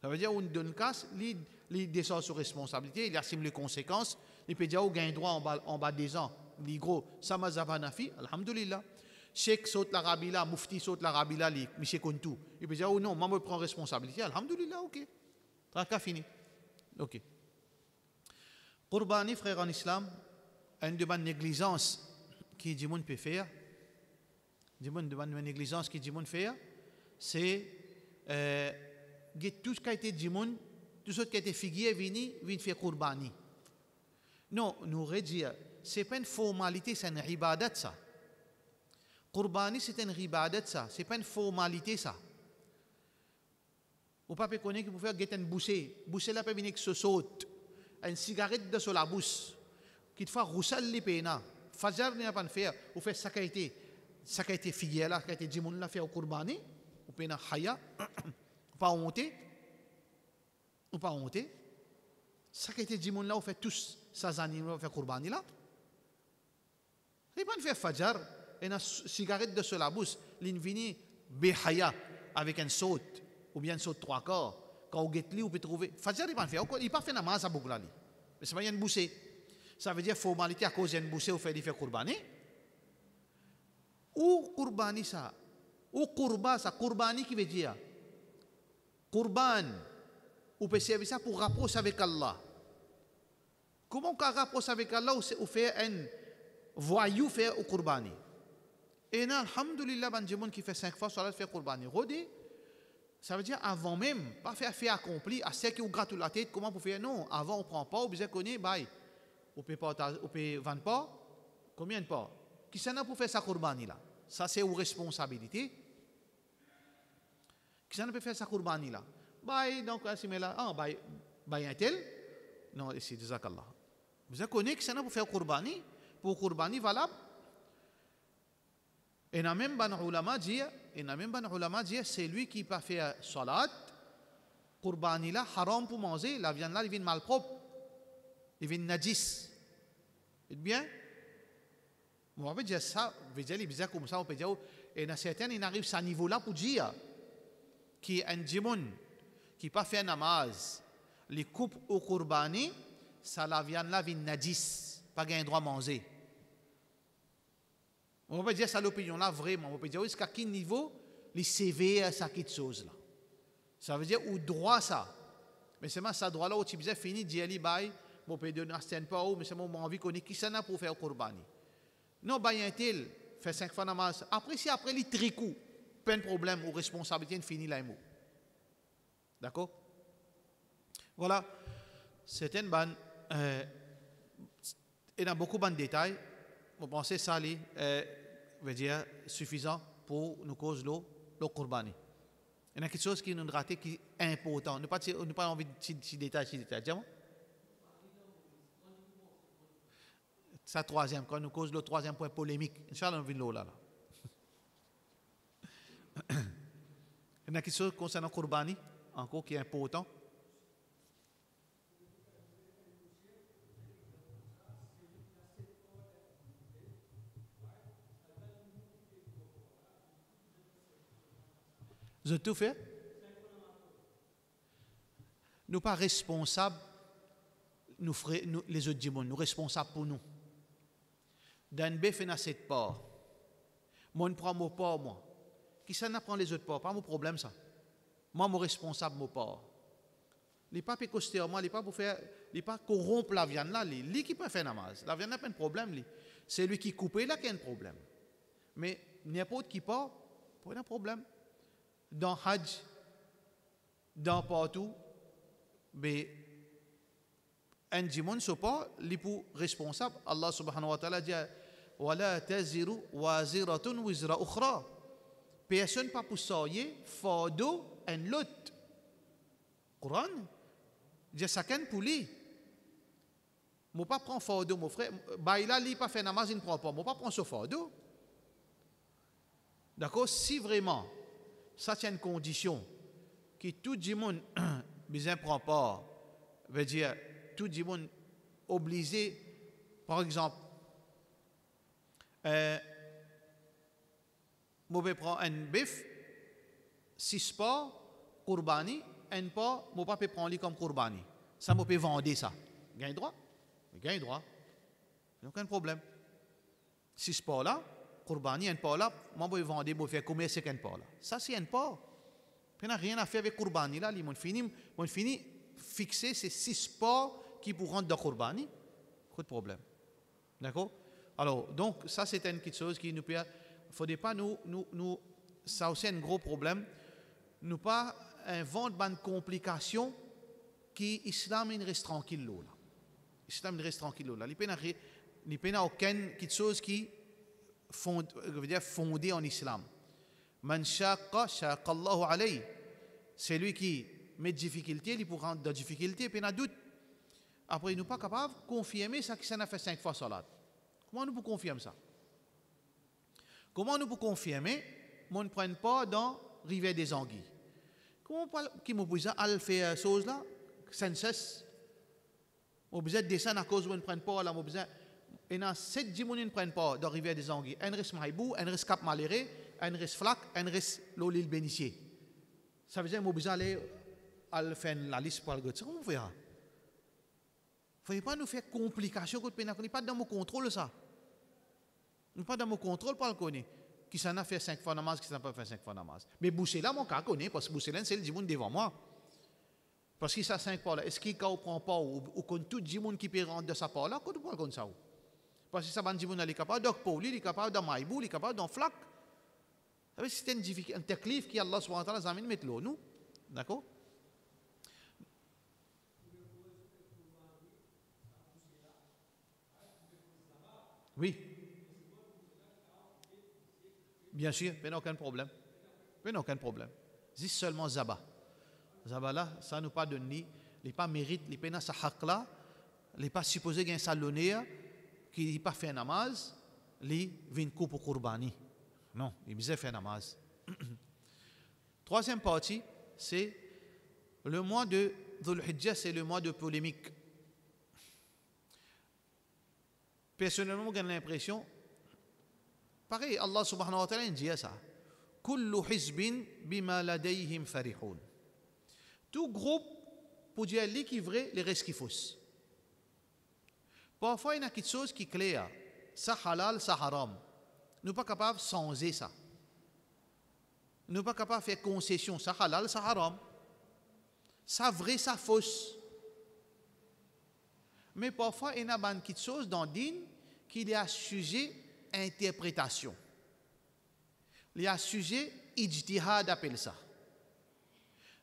Ça veut dire qu'on donne casse, il descend sur responsabilité, il assume les conséquences, il peut dire, on gagne droit en bas des ans. Les gros, ça m'a zavanafi, alhamdulillah. Cheikh saute l'Arabie là, Mufti saute l'Arabie là, Michel Kontou. Il peut dire, oh non, moi je prends responsabilité. Alhamdulillah, ok. Traka fini. Ok. Qurbani, frère en islam, une de bonnes négligences qui dit moun peut faire, une de bonnes négligences qui dit moun faire, c'est tout ce qui a été dit moun, tout ce qui a été figué, vient faire Qurbani. Non, nous redire, ce n'est pas une formalité, c'est une ibadat ça. Qurbani, c'est une ibadat ça, ce n'est pas une formalité ça. Ou pas connaître que vous faire une bouchée. Bouchée là peut venir que se saute. Une cigarette de sur la bouche. Qui te fait roussel les peina. Fajar n'est pas faire. Ou fait ça qui a été figué là, qui a été dit là fait au Qurbani. Ou peina haya. Ou pas honte. Ou pas honte. Ça qui a été dit là, ou fait tous ces animaux fait Qurbani là. Il pas faire fajar. Une cigarette de sur la bouche. L'invini behaya avec un saute. Ou bien saute 3 quarts, quand vous guettez, vous pouvez trouver. Fajr, il n'a pas fait namaz à Bouglali. Mais c'est pas une boussée. Ça veut dire formalité à cause d'une boussée, vous faites Qurbani. Ou Qurbani ça. Ou Qurba ça. Qurbani qui veut dire Qurban. Vous pouvez servir ça pour rapprocher avec Allah. Comment on rapproche avec Allah ou fait un voyou faire au Qurbani? Et là, alhamdulillah, il y a des gens qui font 5 fois sur la faire Qurbani. Rodé. Ça veut dire avant même, pas faire accompli, à ceux qui ont gratté la tête, comment vous faire? Non, avant on ne prend pas, on besoin connaître, bye. On ne peut vendre pas, combien de pas? Qui s'en a pour faire sa Qurbani là? Ça c'est une responsabilité. Qui s'en a pour faire sa Qurbani là? Bye, donc, c'est là, bye un tel? Non, c'est Jazakallah. Vous connaissez qui s'en a pour faire Qurbani? Pour Qurbani valable? Et n'a même pas ulama dit, c'est lui qui pas fait salat, Qurbani là, haram pour manger, la viande là, il vient malpropre, il vient najis. Et bien, on va dire ça, on va dire comme ça, on peut dire, et dans certains, il arrive à ce niveau-là pour dire, qui est un djimoun, qui pas fait namaz, les coupes au Qurbani, ça la viande là, vient najis, pas gain droit à manger. On peut dire ça l'opinion là vraiment. On peut dire jusqu'à quel niveau les sévère ça quelque chose là. Ça veut dire ou droit ça. Mais c'est ça droit là où tu disais fini d'y aller bail, mon pays de n'astène pas ou mais c'est mon envie qu'on est qui ça n'a pour faire Qurbani. Non bail un tel fait 5 fois namaz. Après si après les tricou, pas de problème ou responsabilité fini là mot. D'accord? Voilà, c'est une bonne il y a beaucoup de détails. Vous pensez ça veut dire suffisant pour nous causer le Qurbani. Il y a quelque chose qui nous rate qui est important. Nous n'avons pas envie de ces détails. C'est le troisième, quand nous cause le troisième point polémique. Inch'Allah, on vient là. Il y a quelque chose concernant Qurbani, encore qui est important. Vous avez tout fait? Nous pas responsables, nous les autres dimons, nous responsables pour nous. D'un bé fait na cette part. Moi, je prends mon part, moi. Qui ça n'a prend les autres parts? Pas mon problème, ça. Moi, mon responsable, mon part. Les pas peut coster moi, les pas pour faire, les pas corrompre la viande là, les qui peut faire namaz. La viande n'a pas de problème, c'est lui qui coupe là qui a un problème. Mais n'importe qui part, pas de problème. Dans Hajj, dans partout, mais un dimon ne pas les pour responsable. Allah subhanahu wa ta'ala dit wala taziru waziratun wizra ukhra. Personne pas pour soyer fardeau un lot. Coran dit chacun pour lui. Moi pas prendre fardeau mon frère, baila li pas fait namaz il ne prend pas. Moi pas prendre ce fardeau. D'accord, si vraiment ça c'est une condition que tout le monde ne prend pas, veut dire tout le monde obligé, par exemple, je vais prendre un bœuf, 6 pas, Qurbani, un pas, je ne peux pas prendre comme Qurbani. Ça, je peux vendre ça. Gagne droit? Gagne droit. Aucun problème. 6 pas là, Qurbani, un pas là, moi je vais vendre, je vais faire commerce avec un pas là. Ça, c'est un pas. Ça n'a rien à faire avec Qurbani là. Ils m'ont fini fixer ces 6 pas qui pour rentrer dans Qurbani. Pas de problème. D'accord? Alors, donc, ça, c'est une petite chose qui nous peut. Il ne faudrait pas nous. Ça aussi, un gros problème. Nous pas inventer une complication qui l'islam reste tranquille là. L'islam reste tranquille là. Il n'y a aucune petite chose qui fondée en islam. Man shaqqa Allahu alayhi. C'est lui qui met difficulté, il pour rentrer dans difficulté, puis il a doute. Après, nous ne sommes pas capables de confirmer ça qui s'en a fait 5 fois salat. Comment nous pouvons confirmer ça? Comment nous pouvons confirmer qu'on ne prenne pas dans rivière des Anguilles? Comment qui me dit à faire chose là sans cesse? On besoin de descendre à cause où on ne prenne pas là, on besoin. Et dans 7 jours, on ne prenne pas dans rivière des Anguilles. Un reste Maïbou, un reste Cap Maléré, un reste Flac, un reste l'île Bénissier. Ça veut dire qu'on a besoin d'aller faire la liste pour le gars. Comment on fait? Il ne faut pas nous faire complication. On n'est pas dans mon contrôle ça. On n'est pas dans mon contrôle pour le connaître. Qui s'en a fait 5 fois namaz, qui s'en a pas fait 5 fois namaz. Mais Boussela, mon cas connaît, parce que Boussela, c'est le djimoun devant moi. Parce qu'il ça 5 fois là. Est-ce qu'il ne prend pas ou qu'on tout djimoun qui peut rentrer de sa part là, qu'on ne peut pas ça. Parce que ça, le djimoun, il est capable de Pauli, il est capable de Maïbou, il est capable de Flac. C'est un taklif qui Allah subhanahu wa ta'ala zamine met l'eau, nous. D'accord? Oui. Bien sûr, il n'y a aucun problème. Il n'y a aucun problème. C'est seulement Zaba. Zaba là, ça nous pas donné, il n'est pas mérite, il n'est pas sa haq là, il n'est pas supposé qu'il y ait un salonnier qui n'a pas fait un namaz, il vient couper pour Qurbani. Non, il a fait un namaz. Troisième partie, c'est le mois de Dhul Hijjah, c'est le mois de polémique. Personnellement, j'ai l'impression, pareil, Allah subhanahu wa ta'ala dit ça. Kullu hizbin bima ladayhim farihun. Tout groupe, pour dire les qui vrai, les restes qui faussent. Parfois, il y a quelque chose qui est clair. Ça halal, ça haram. Nous ne sommes pas capables de changer ça. Nous ne sommes pas capables de faire concession. Ça halal, ça haram. Ça vrai, ça fausse. Mais parfois, il y a quelque chose dans le din qui est à sujet à interprétation. Il y a sujet ijtihad appelle ça.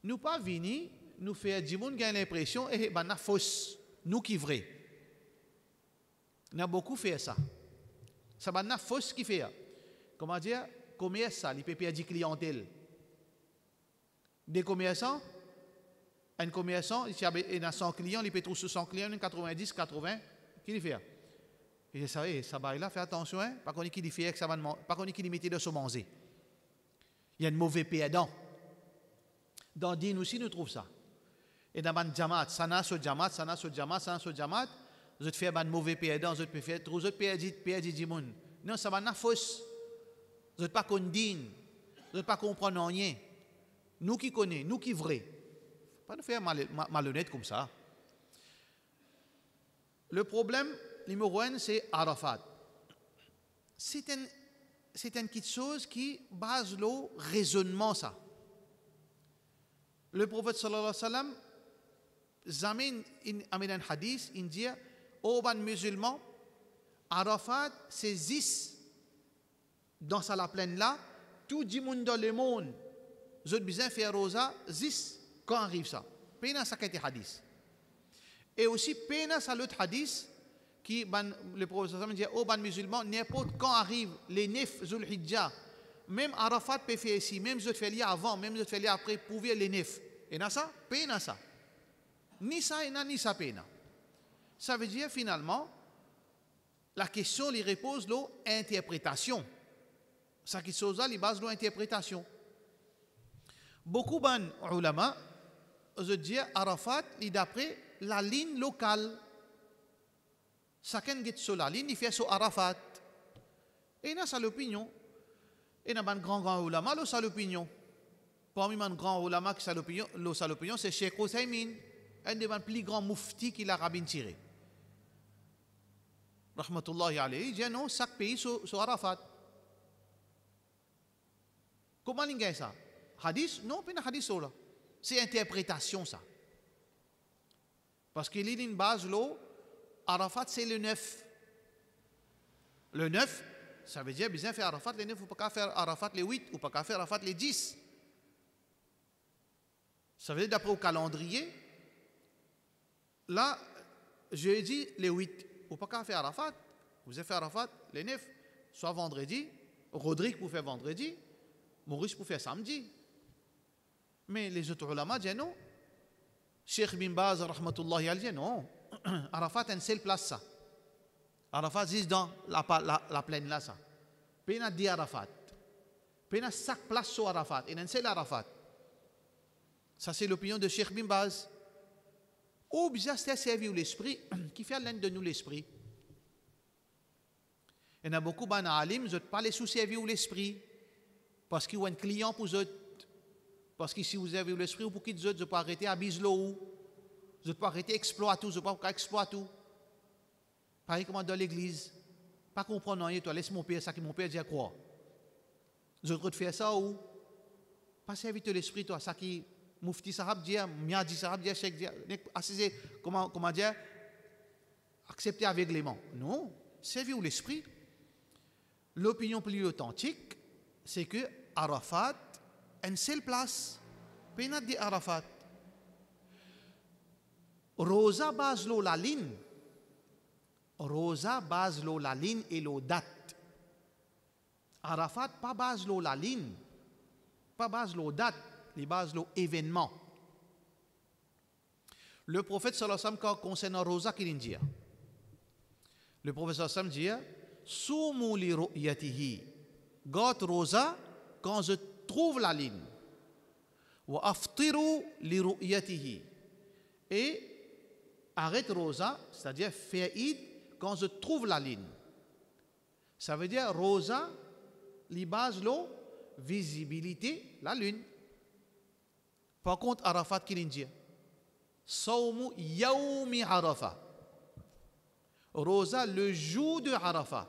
Nous pas venir nous faire du monde qui a l'impression et ben na fausse, nous qui vrai. On a beaucoup fait ça. Ça ben na fausse qui fait. Comment dire, commerce ça, il peut perdre clientèle. Des commerçants, un commerçant, il a 100 clients, il peut trouver 100 clients, 90, 80, qu'il fait. Et ça va là, fais attention, hein, pas qu'on qui fait que ça va pas qu'on qui mettait de se manger. Il y a un mauvais perdant. Dans Din aussi, nous trouvons ça. Et dans le Jamaat, sana so Jamaat, vous faites un mauvais perdant, vous faites trop, vous perdez du monde. Non, ça va na fausse. Vous n'êtes pas condamné, vous n'êtes pas comprendre rien. Nous qui connaissons, nous qui vrai. Pas nous faire malhonnête comme ça. Le problème numéro 1, c'est Arafat. C'est une petite chose qui base le raisonnement, ça. Le prophète sallallahu alayhi wa sallam, zamine un hadith, il dit, aux musulmans, Arafat, c'est 10 dans la plaine là, tout le monde dans le monde, vous avez besoin de faire rosa, 10 quand arrive ça. Pena ça qui est hadith. Et aussi, pena ça l'autre hadith, qui, le prophète sallallahu alayhi wa sallam dit, aux musulmans, n'importe quand arrive les 9 Zul Hijjah, même Arafat peut faire ici, même je fais lire avant, même je fais lire après, pour voir les 9. Et na ça, pena ça. Ni ça et ni ça pena. Ça veut dire finalement, la question lui repose l'interprétation. Ça qui chose là, il base l'interprétation. Beaucoup de ulama, je dis Arafat, d'après la ligne locale. Chacun qui est sur la ligne, il fait sur Arafat. Et il a sa l'opinion. Et il y a un grand ulama, il a sa l'opinion. Parmi les grands ulama qui a l'opinion, c'est Cheikh Ousaymin, un des plus grands muftis qui l'a rabbin tiré. Rahmatullahi alayhi, il dit non, chaque pays sur Arafat. Comment il a ça? Hadith? Non, pas un hadith là. C'est interprétation ça. Parce qu'il y a une base là, Arafat c'est le 9. Le 9, ça veut dire bien faire Arafat les 9, ou pas faire Arafat les 8, ou pas faire Arafat les 10. Ça veut dire d'après le calendrier, là, jeudi les 8, ou pas faire Arafat, vous avez fait Arafat les 9, soit vendredi, Rodrigue pour faire vendredi, Maurice pour faire samedi. Mais les autres ulama disent non. Cheikh Bin Baz, rahmatullahi alayhi, non. Arafat est une seule place ça. Arafat c'est dans la plaine là ça. Pena dit Arafat. Pena chaque place sur Arafat. Et une seule Arafat. Ça c'est l'opinion de Cheikh Bin Baz. Ou bien c'est servir l'esprit qui fait l'un de nous l'esprit. Il y a beaucoup d'alim, je ne pas les sous-servir l'esprit. Parce qu'il y a un client pour eux. Parce que si vous avez l'esprit, pour qu'ils ne pas arrêter à bislo, je ne pas arrêter à exploiter tout, je ne pas exploiter tout. Pareil comme dans l'église. Pas comprendre rien, toi, laisse mon père, ça que mon père dit à quoi. Je dois faire ça ou pas servir l'esprit, toi, ça qui Moufti Sahab dit, Miadi Sahab dit, Cheikh dit, assiser, comment dire, accepter aveuglément. Non, servir l'esprit. L'opinion plus authentique, c'est que Arafat, une seule place, penat di Arafat. Rosa base la ligne. Rosa base la ligne et la date. Arafat pas base la ligne, pas base la date, les base l'événement. Le prophète sallallahu alayhi wa sallam concernant Rosa qu'il dit. Le prophète sallallahu alayhi wa sallam dit Soumu li ru'yatihi. Got Rosa quand je trouve la ligne. Wa aftiru li ru'yatihi. Et arrête Rosa, c'est-à-dire faire id quand je trouve la ligne. Ça veut dire Rosa, li base la visibilité, la lune. Par contre, Arafat qui dit Sawmu yawmi Arafat. Rosa, le jour de Arafat.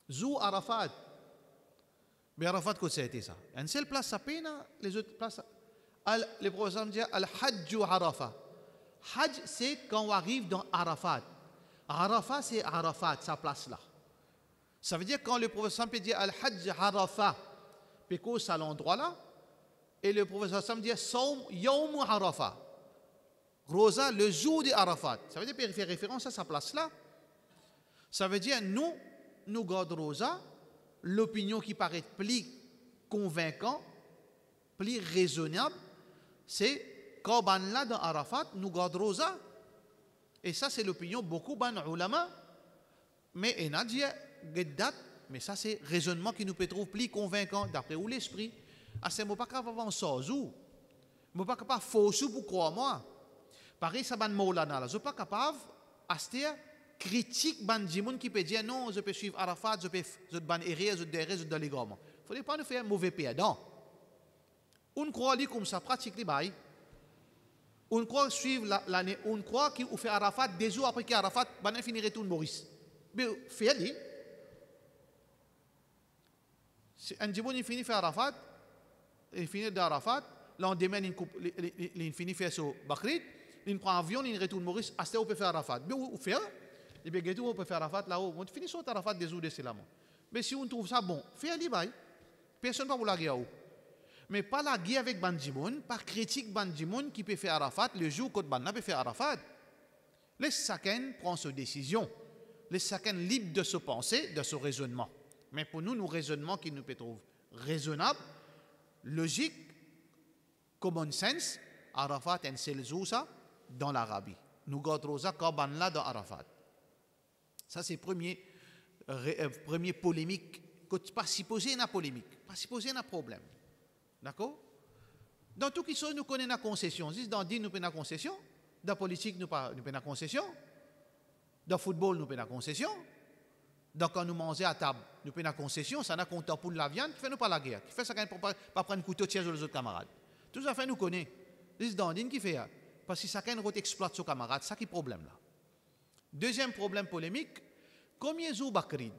Zou Arafat. Mais Arafat, qu'est-ce que c'était ça? Une seule place, ça peine, les autres places. Le prophète dit Al-Hajj Arafat. Hajj, c'est quand on arrive dans Arafat. Arafat, c'est Arafat, sa place là. Ça veut dire quand le prophète dit Al-Hajj Arafat, puis c'est à l'endroit là, et le prophète dit Saum Yawm Arafat. Rosa, le jour de Arafat. Ça veut dire qu'il fait référence à sa place là. Ça veut dire nous gardons Rosa, l'opinion qui paraît plus convaincante, plus raisonnable, c'est quand on là dans Arafat, nous gardons Rosa. Et ça, c'est l'opinion beaucoup de ulama. Mais il y a des dates, mais ça, c'est raisonnement qui nous peut trouver plus convaincant d'après où l'esprit. À ce moment-là, pas capable de sans ou. Je ne pas capable de faux pour croire moi. Pareil, ça ban Maulana là, je pas capable acheter critique ban dimoun qui peut dire non, je peux suivre Arafat, je ban errer, je derrière, je dans les gommes. Faut pas nous faire un mauvais perdant. On croit lui comme ça pratique les bails. On croit suivre l'année, on croit qu'il fait Arafat des jours après qu'Arafat ban finir retourne Maurice. Mais fait lui. Un dimoun il finit faire Arafat, il finit d'Arafat, lendemain il finit faire sur Bakrit. Il prend un avion, il retourne Maurice, à ce on peut faire Arafat. Mais où faire? Et bien, on peut faire Arafat là-haut. On finit sur Arafat des jours de cela. Mais si on trouve ça bon, fait les bails. Personne ne va vous la guerre. Mais pas la guerre avec Bandimoun, pas critique Bandimoun qui peut faire Arafat le jour que Bandna peut faire Arafat. Laisse chacun prendre sa décision. Laisse chacun libre de se penser, de ce raisonnement. Mais pour nous, nos raisonnements qui nous peut trouver raisonnables, logiques, common sense, Arafat et Selzousa, dans l'Arabie. Nous gardons ça quand on là dans Arafat. Ça, c'est premier polémique. Pas supposé une polémique, pas supposé un problème. D'accord? Dans tout qui sont, nous connaissons la concession. Si dans dit nous prenons la concession, dans la politique, nous prenons la concession, dans le football, nous prenons la concession, dans quand nous mangeons à table, nous prenons la concession, ça n'a compte pour la viande, qui fait nous pas la guerre, qui fait ça pour pas prendre un couteau de siège aux autres camarades. Tout ça fait nous connaissons. C'est dans dit qui fait ça. Parce que chacun exploite son camarade, c'est ça qui est le problème là. Deuxième problème polémique, combien de jours Bakrid?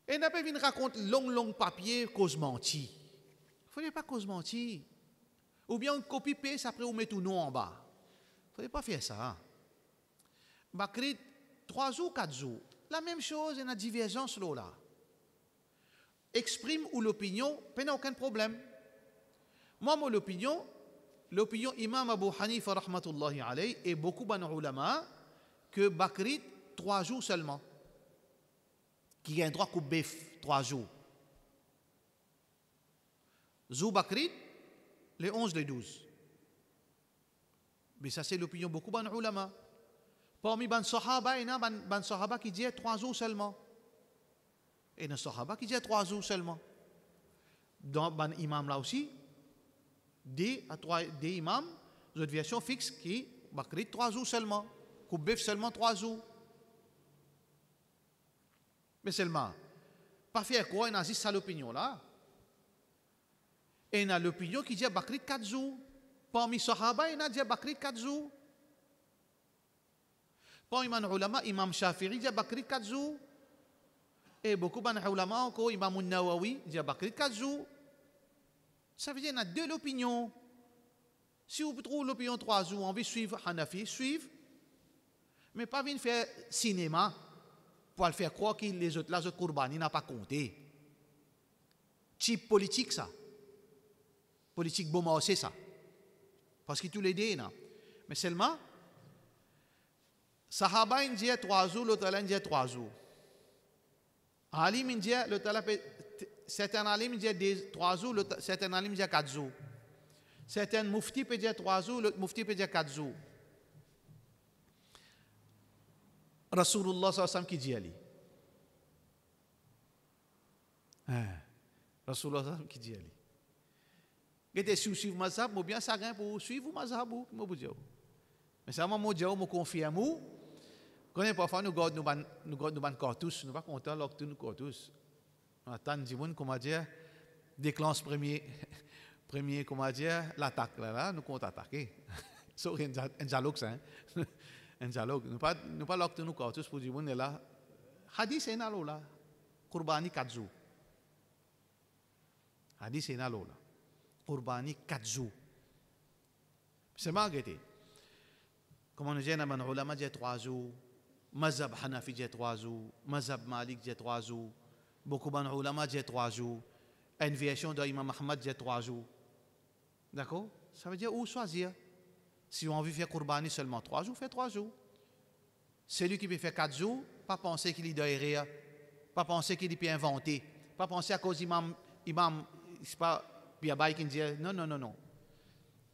Et n'a pas vu raconter long papier cause menti. Il ne fallait pas cause menti. Ou bien on copie paste après on met tout nom en bas. Il ne fallait pas faire ça. Bakrid, 3 jours, 4 jours. La même chose, il y a une divergence là. Exprime ou l'opinion, il n'y a aucun problème. Moi, mon opinion Imam Abu Hanifa rahmatullahi alayhi et beaucoup de ulama que Bakrit 3 jours seulement. Qui a un droit à couper 3 jours. Zou Bakrit, les 11, les 12. Mais ça c'est l'opinion beaucoup de ulama. Parmi les Sahaba, il y a des Sahaba qui disent 3 jours seulement. Et il y a des Sahaba qui disent 3 jours seulement. Dans les imams là aussi, des imams, une version fixe qui Bakrit 3 jours seulement, coupe seulement 3 jours. Mais seulement, pas faire quoi, il y a juste ça l'opinion là. Et il y a l'opinion qui dit Bakrit 4 jours. Parmi les Sahaba, il y a dit Bakrit 4 jours. Parmi les ulama, Imam Shafi'i dit Bakrit 4 jours. Et beaucoup de ulama encore, Imam Nawawi dit Bakrit 4 jours. Ça veut dire qu'il y a 2 opinions. Si vous trouvez l'opinion 3 jours, on veut suivre Hanafi, suivre. Mais pas venir faire cinéma pour le faire croire que les autres Kourbani n'ont pas compté. Type politique, ça. Politique bon, c'est ça. Parce que tous les deux, non. Mais seulement, Sahaba, il dit 3 jours, l'autre, il dit 3 jours. Alim, il dit, l'autre, certains alim disent 3 jours, certains alim disent 4 jours. Certains mufti peuvent dire 3 jours, l'autre mufti peut dire 4 jours. Rasulullah sallallahu alayhi wa sallam qui dit ali. Rasulullah sallallahu alayhi wa sallam qui dit ali. Qu'est-ce que si vous mazhab, ou bien ça gagne pour suivre mazhab ou comment vous dire. Mais ça moi dire me confirme ou quand parfois nous gardons nous ban cartouche, nous pas content lorsque nous cartouche. On attend du monde comment dire déclenche premier comment dire l'attaque là nous compte attaquer. C'est un dialogue ça. Un dialogue. Nous pas lorsque nous cartouche pour du monde là. Hadith c'est là là. Qurbani 4 jours. Hadith c'est là là. Qurbani 4 jours. C'est marqué. Comme on dit, les ulama disent 3 jours, Mazhab Hanafi dit 3 jours, Mazhab Malik dit 3 jours, beaucoup de ulama disent 3 jours, une version de Imam Ahmad dit 3 jours. D'accord? Ça veut dire où choisir. Si on a envie de faire Qurbani seulement 3 jours, fait 3 jours. Celui qui peut faire 4 jours, pas penser qu'il doit rire, pas penser qu'il peut inventer, pas penser à cause imam, c'est pas Biabaï qui dit non, non, non, non.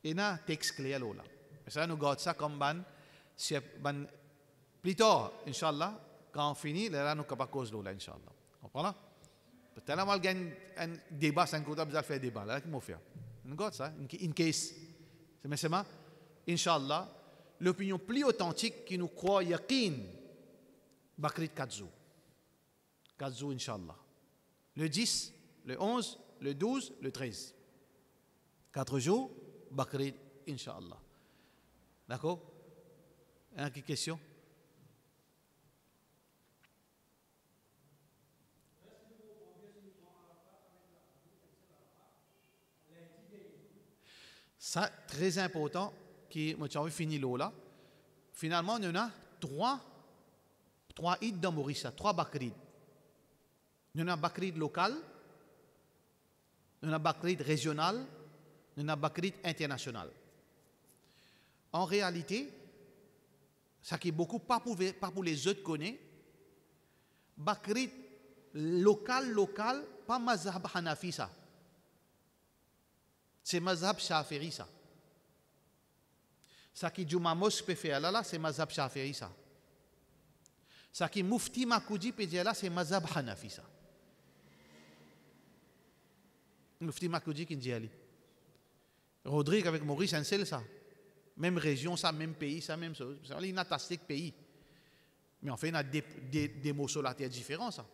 Et là, texte clair là. Ça nous garde ça comme ban, plus tard, Inch'Allah, quand on finit, là, nous sommes cause là, Inch'Allah. Comprenez? Peut-être là, on gagne un débat, c'est un coup de faire débat. Là, qu'est-ce qu'on fait? Nous garde ça, in case. C'est ça, Inch'Allah, l'opinion plus authentique qui nous croit yaqin, Bakrit 4 jours. 4 jours, Inch'Allah. Le 10, le 11, le 12, le 13. 4 jours, Bakrit, Inch'Allah. D'accord? Une question? Ça, très important, qui moi j'ai fini là. Finalement, il y en a 3 Eid dans Maurice, 3 Bakrid. Il y en a Bakrid local, il y en a Bakrid régional, il y en a Bakrid international. En réalité, ça qui est beaucoup, pas pour les autres connaître, Bakrid local, pas Mazhab Hanafi ça. C'est Mazhab Shafi'i ça. Ça qui Juma Mosque peut faire là, c'est Mazhab Shafi'i ça. Ça qui Mufti Makoudi peut dire là, c'est Mazhab Hanafi ça. Mufti Makoudi qui dit ali. Rodrigue avec Maurice, c'est un seul ça. Même région, ça, même pays, ça, même chose. Il y a un tastique pays. Mais en fait, il y a des mots sur la terre différents ça.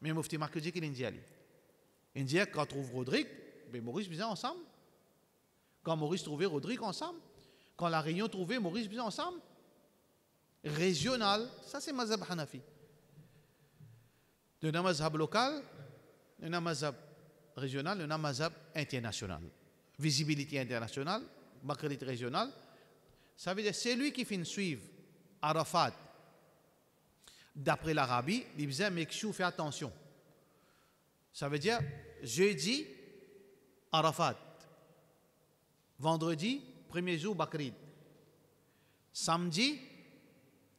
Mais Mufti Makoudi qui dit ali. Il dit quand on trouve Rodrigue, ben Maurice faisait ensemble. Quand Maurice trouvait Rodrigue ensemble. Quand la Réunion trouvait Maurice faisait ensemble. Régional, ça c'est Mazhab Hanafi. Il y a un Mazhab local, il y a un Mazhab régional, il y a un Mazhab international. Visibilité internationale, Bakrit régional. Ça veut dire c'est lui qui finit suivre Arafat d'après l'Arabie, il disait make sure, fais attention. Ça veut dire jeudi, Arafat. Vendredi, premier jour, Bakrid. Samedi,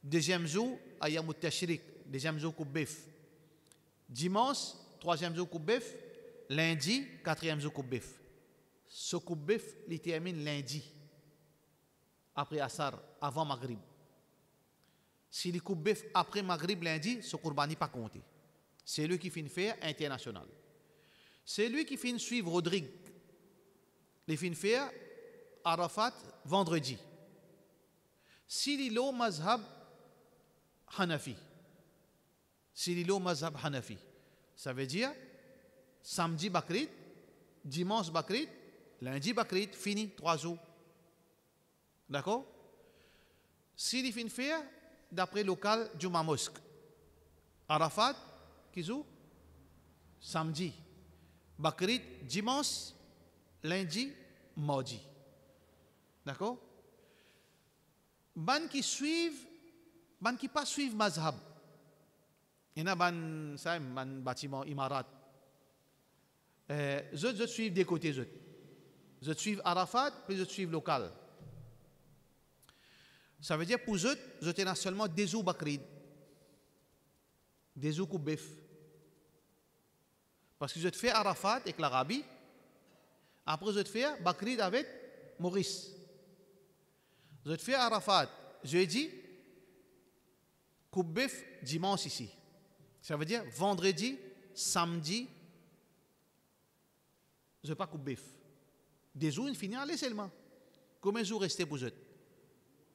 deuxième jour, Ayamut Tashrik, deuxième jour, Koubef. Dimanche, troisième jour, Koubef. Lundi, quatrième jour, Koubef. Ce Koubef, il termine lundi, après Assar, avant Maghrib. Si le Koubef après Maghrib lundi, ce Kourbani n'est pas compté. C'est lui qui finit faire international. C'est lui qui finit suivre Rodrigue. Il finit faire Arafat vendredi. S'il est au Mazhab Hanafi, ça veut dire samedi Bakrid, dimanche Bakrid, lundi Bakrid, fini 3 jours. D'accord? S'il finit faire d'après local Juma Mosque, Arafat, Kizou, samedi, Bakrid, dimanche, lundi, mardi. D'accord? Ban qui suivent, ban qui pas suivent Mazhab. Il y a ban bâtiment Imarat. Je suivent des côtés. Je suivent Arafat, puis je suivent local. Ça veut dire pour eux, je tenais seulement des jours Bakrid. Des jours Koubef. Parce que je te fais Arafat avec l'Arabie. Après, je te fais Bakrid avec Maurice. Je te fais Arafat jeudi, Koubef dimanche ici. Ça veut dire vendredi, samedi, je ne pas Koubef. Des jours, il finit à aller seulement. Combien de jours restent pour eux?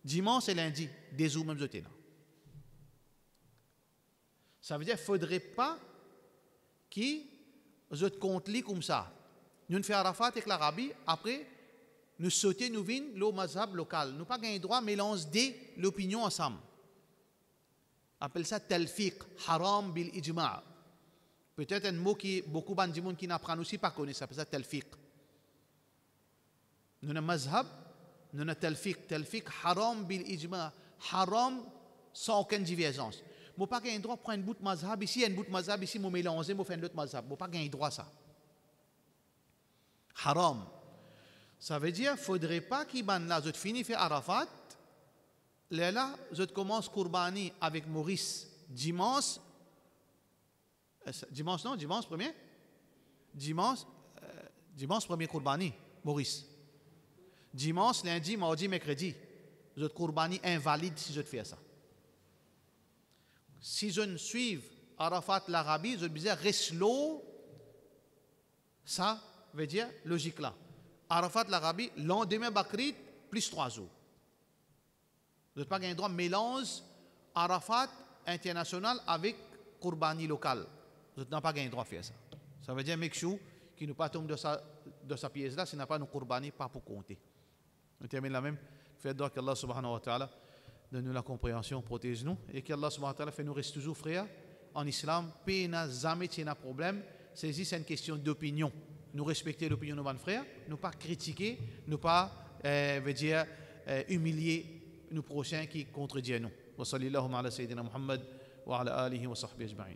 Dimanche et lundi, des jours même je là. Ça veut dire qu'il ne faudrait pas que je te compte comme ça. Nous faisons Arafat avec l'Arabie, après, nous sautons, nous venons le mazhab local. Nous n'avons pas le droit de mélanger l'opinion ensemble. On appelle ça talfiq, haram bil ijma'. Peut-être un mot qui beaucoup de gens qui n'apprennent aussi pas connaissent, ça s'appelle ça talfiq. Nous avons mazhab, nous avons talfiq haram bil ijma, haram sans aucune divergence. Je n'ai pas le droit de prendre un bout de mazhab ici, un bout de mazhab ici, je mélanger, je faire l'autre mazhab. Je n'ai pas le droit de ça. Haram. Ça veut dire qu'il ne faudrait pas qu'il ban là, je finis faire Arafat, là, je commence Kourbani avec Maurice dimanche premier? Dimanche premier Kourbani, Maurice. Dimanche, lundi, mardi, mercredi. Je Kourbani invalide si je fais ça. Si je ne suis Arafat l'Arabie, je disais reste l'eau. Ça veut dire logique là. Arafat l'Arabie, lendemain Bakrit, plus 3 jours. Vous n'avez pas un droit de mélange Arafat international avec Kourbani local. Vous n'avez pas un droit de faire ça. Ça veut dire, Mekshu, qui ne pas tombe de sa pièce là, ce n'est pas nos Kourbani, pas pour compter. On termine la même. Faites donc qu'Allah subhanahu wa ta'ala donne-nous la compréhension, protège-nous, et qu'Allah subhanahu wa ta'ala fait nous rester toujours frères en islam. Paix n'a jamais un problème. C'est une question d'opinion. Nous respecter l'opinion de nos frères, nous pas critiquer, nous pas humilier nos prochains qui contredisent nous. Wa sallallahu ala sayyidina Muhammad wa ala alihi wa sahbihi ajma'in.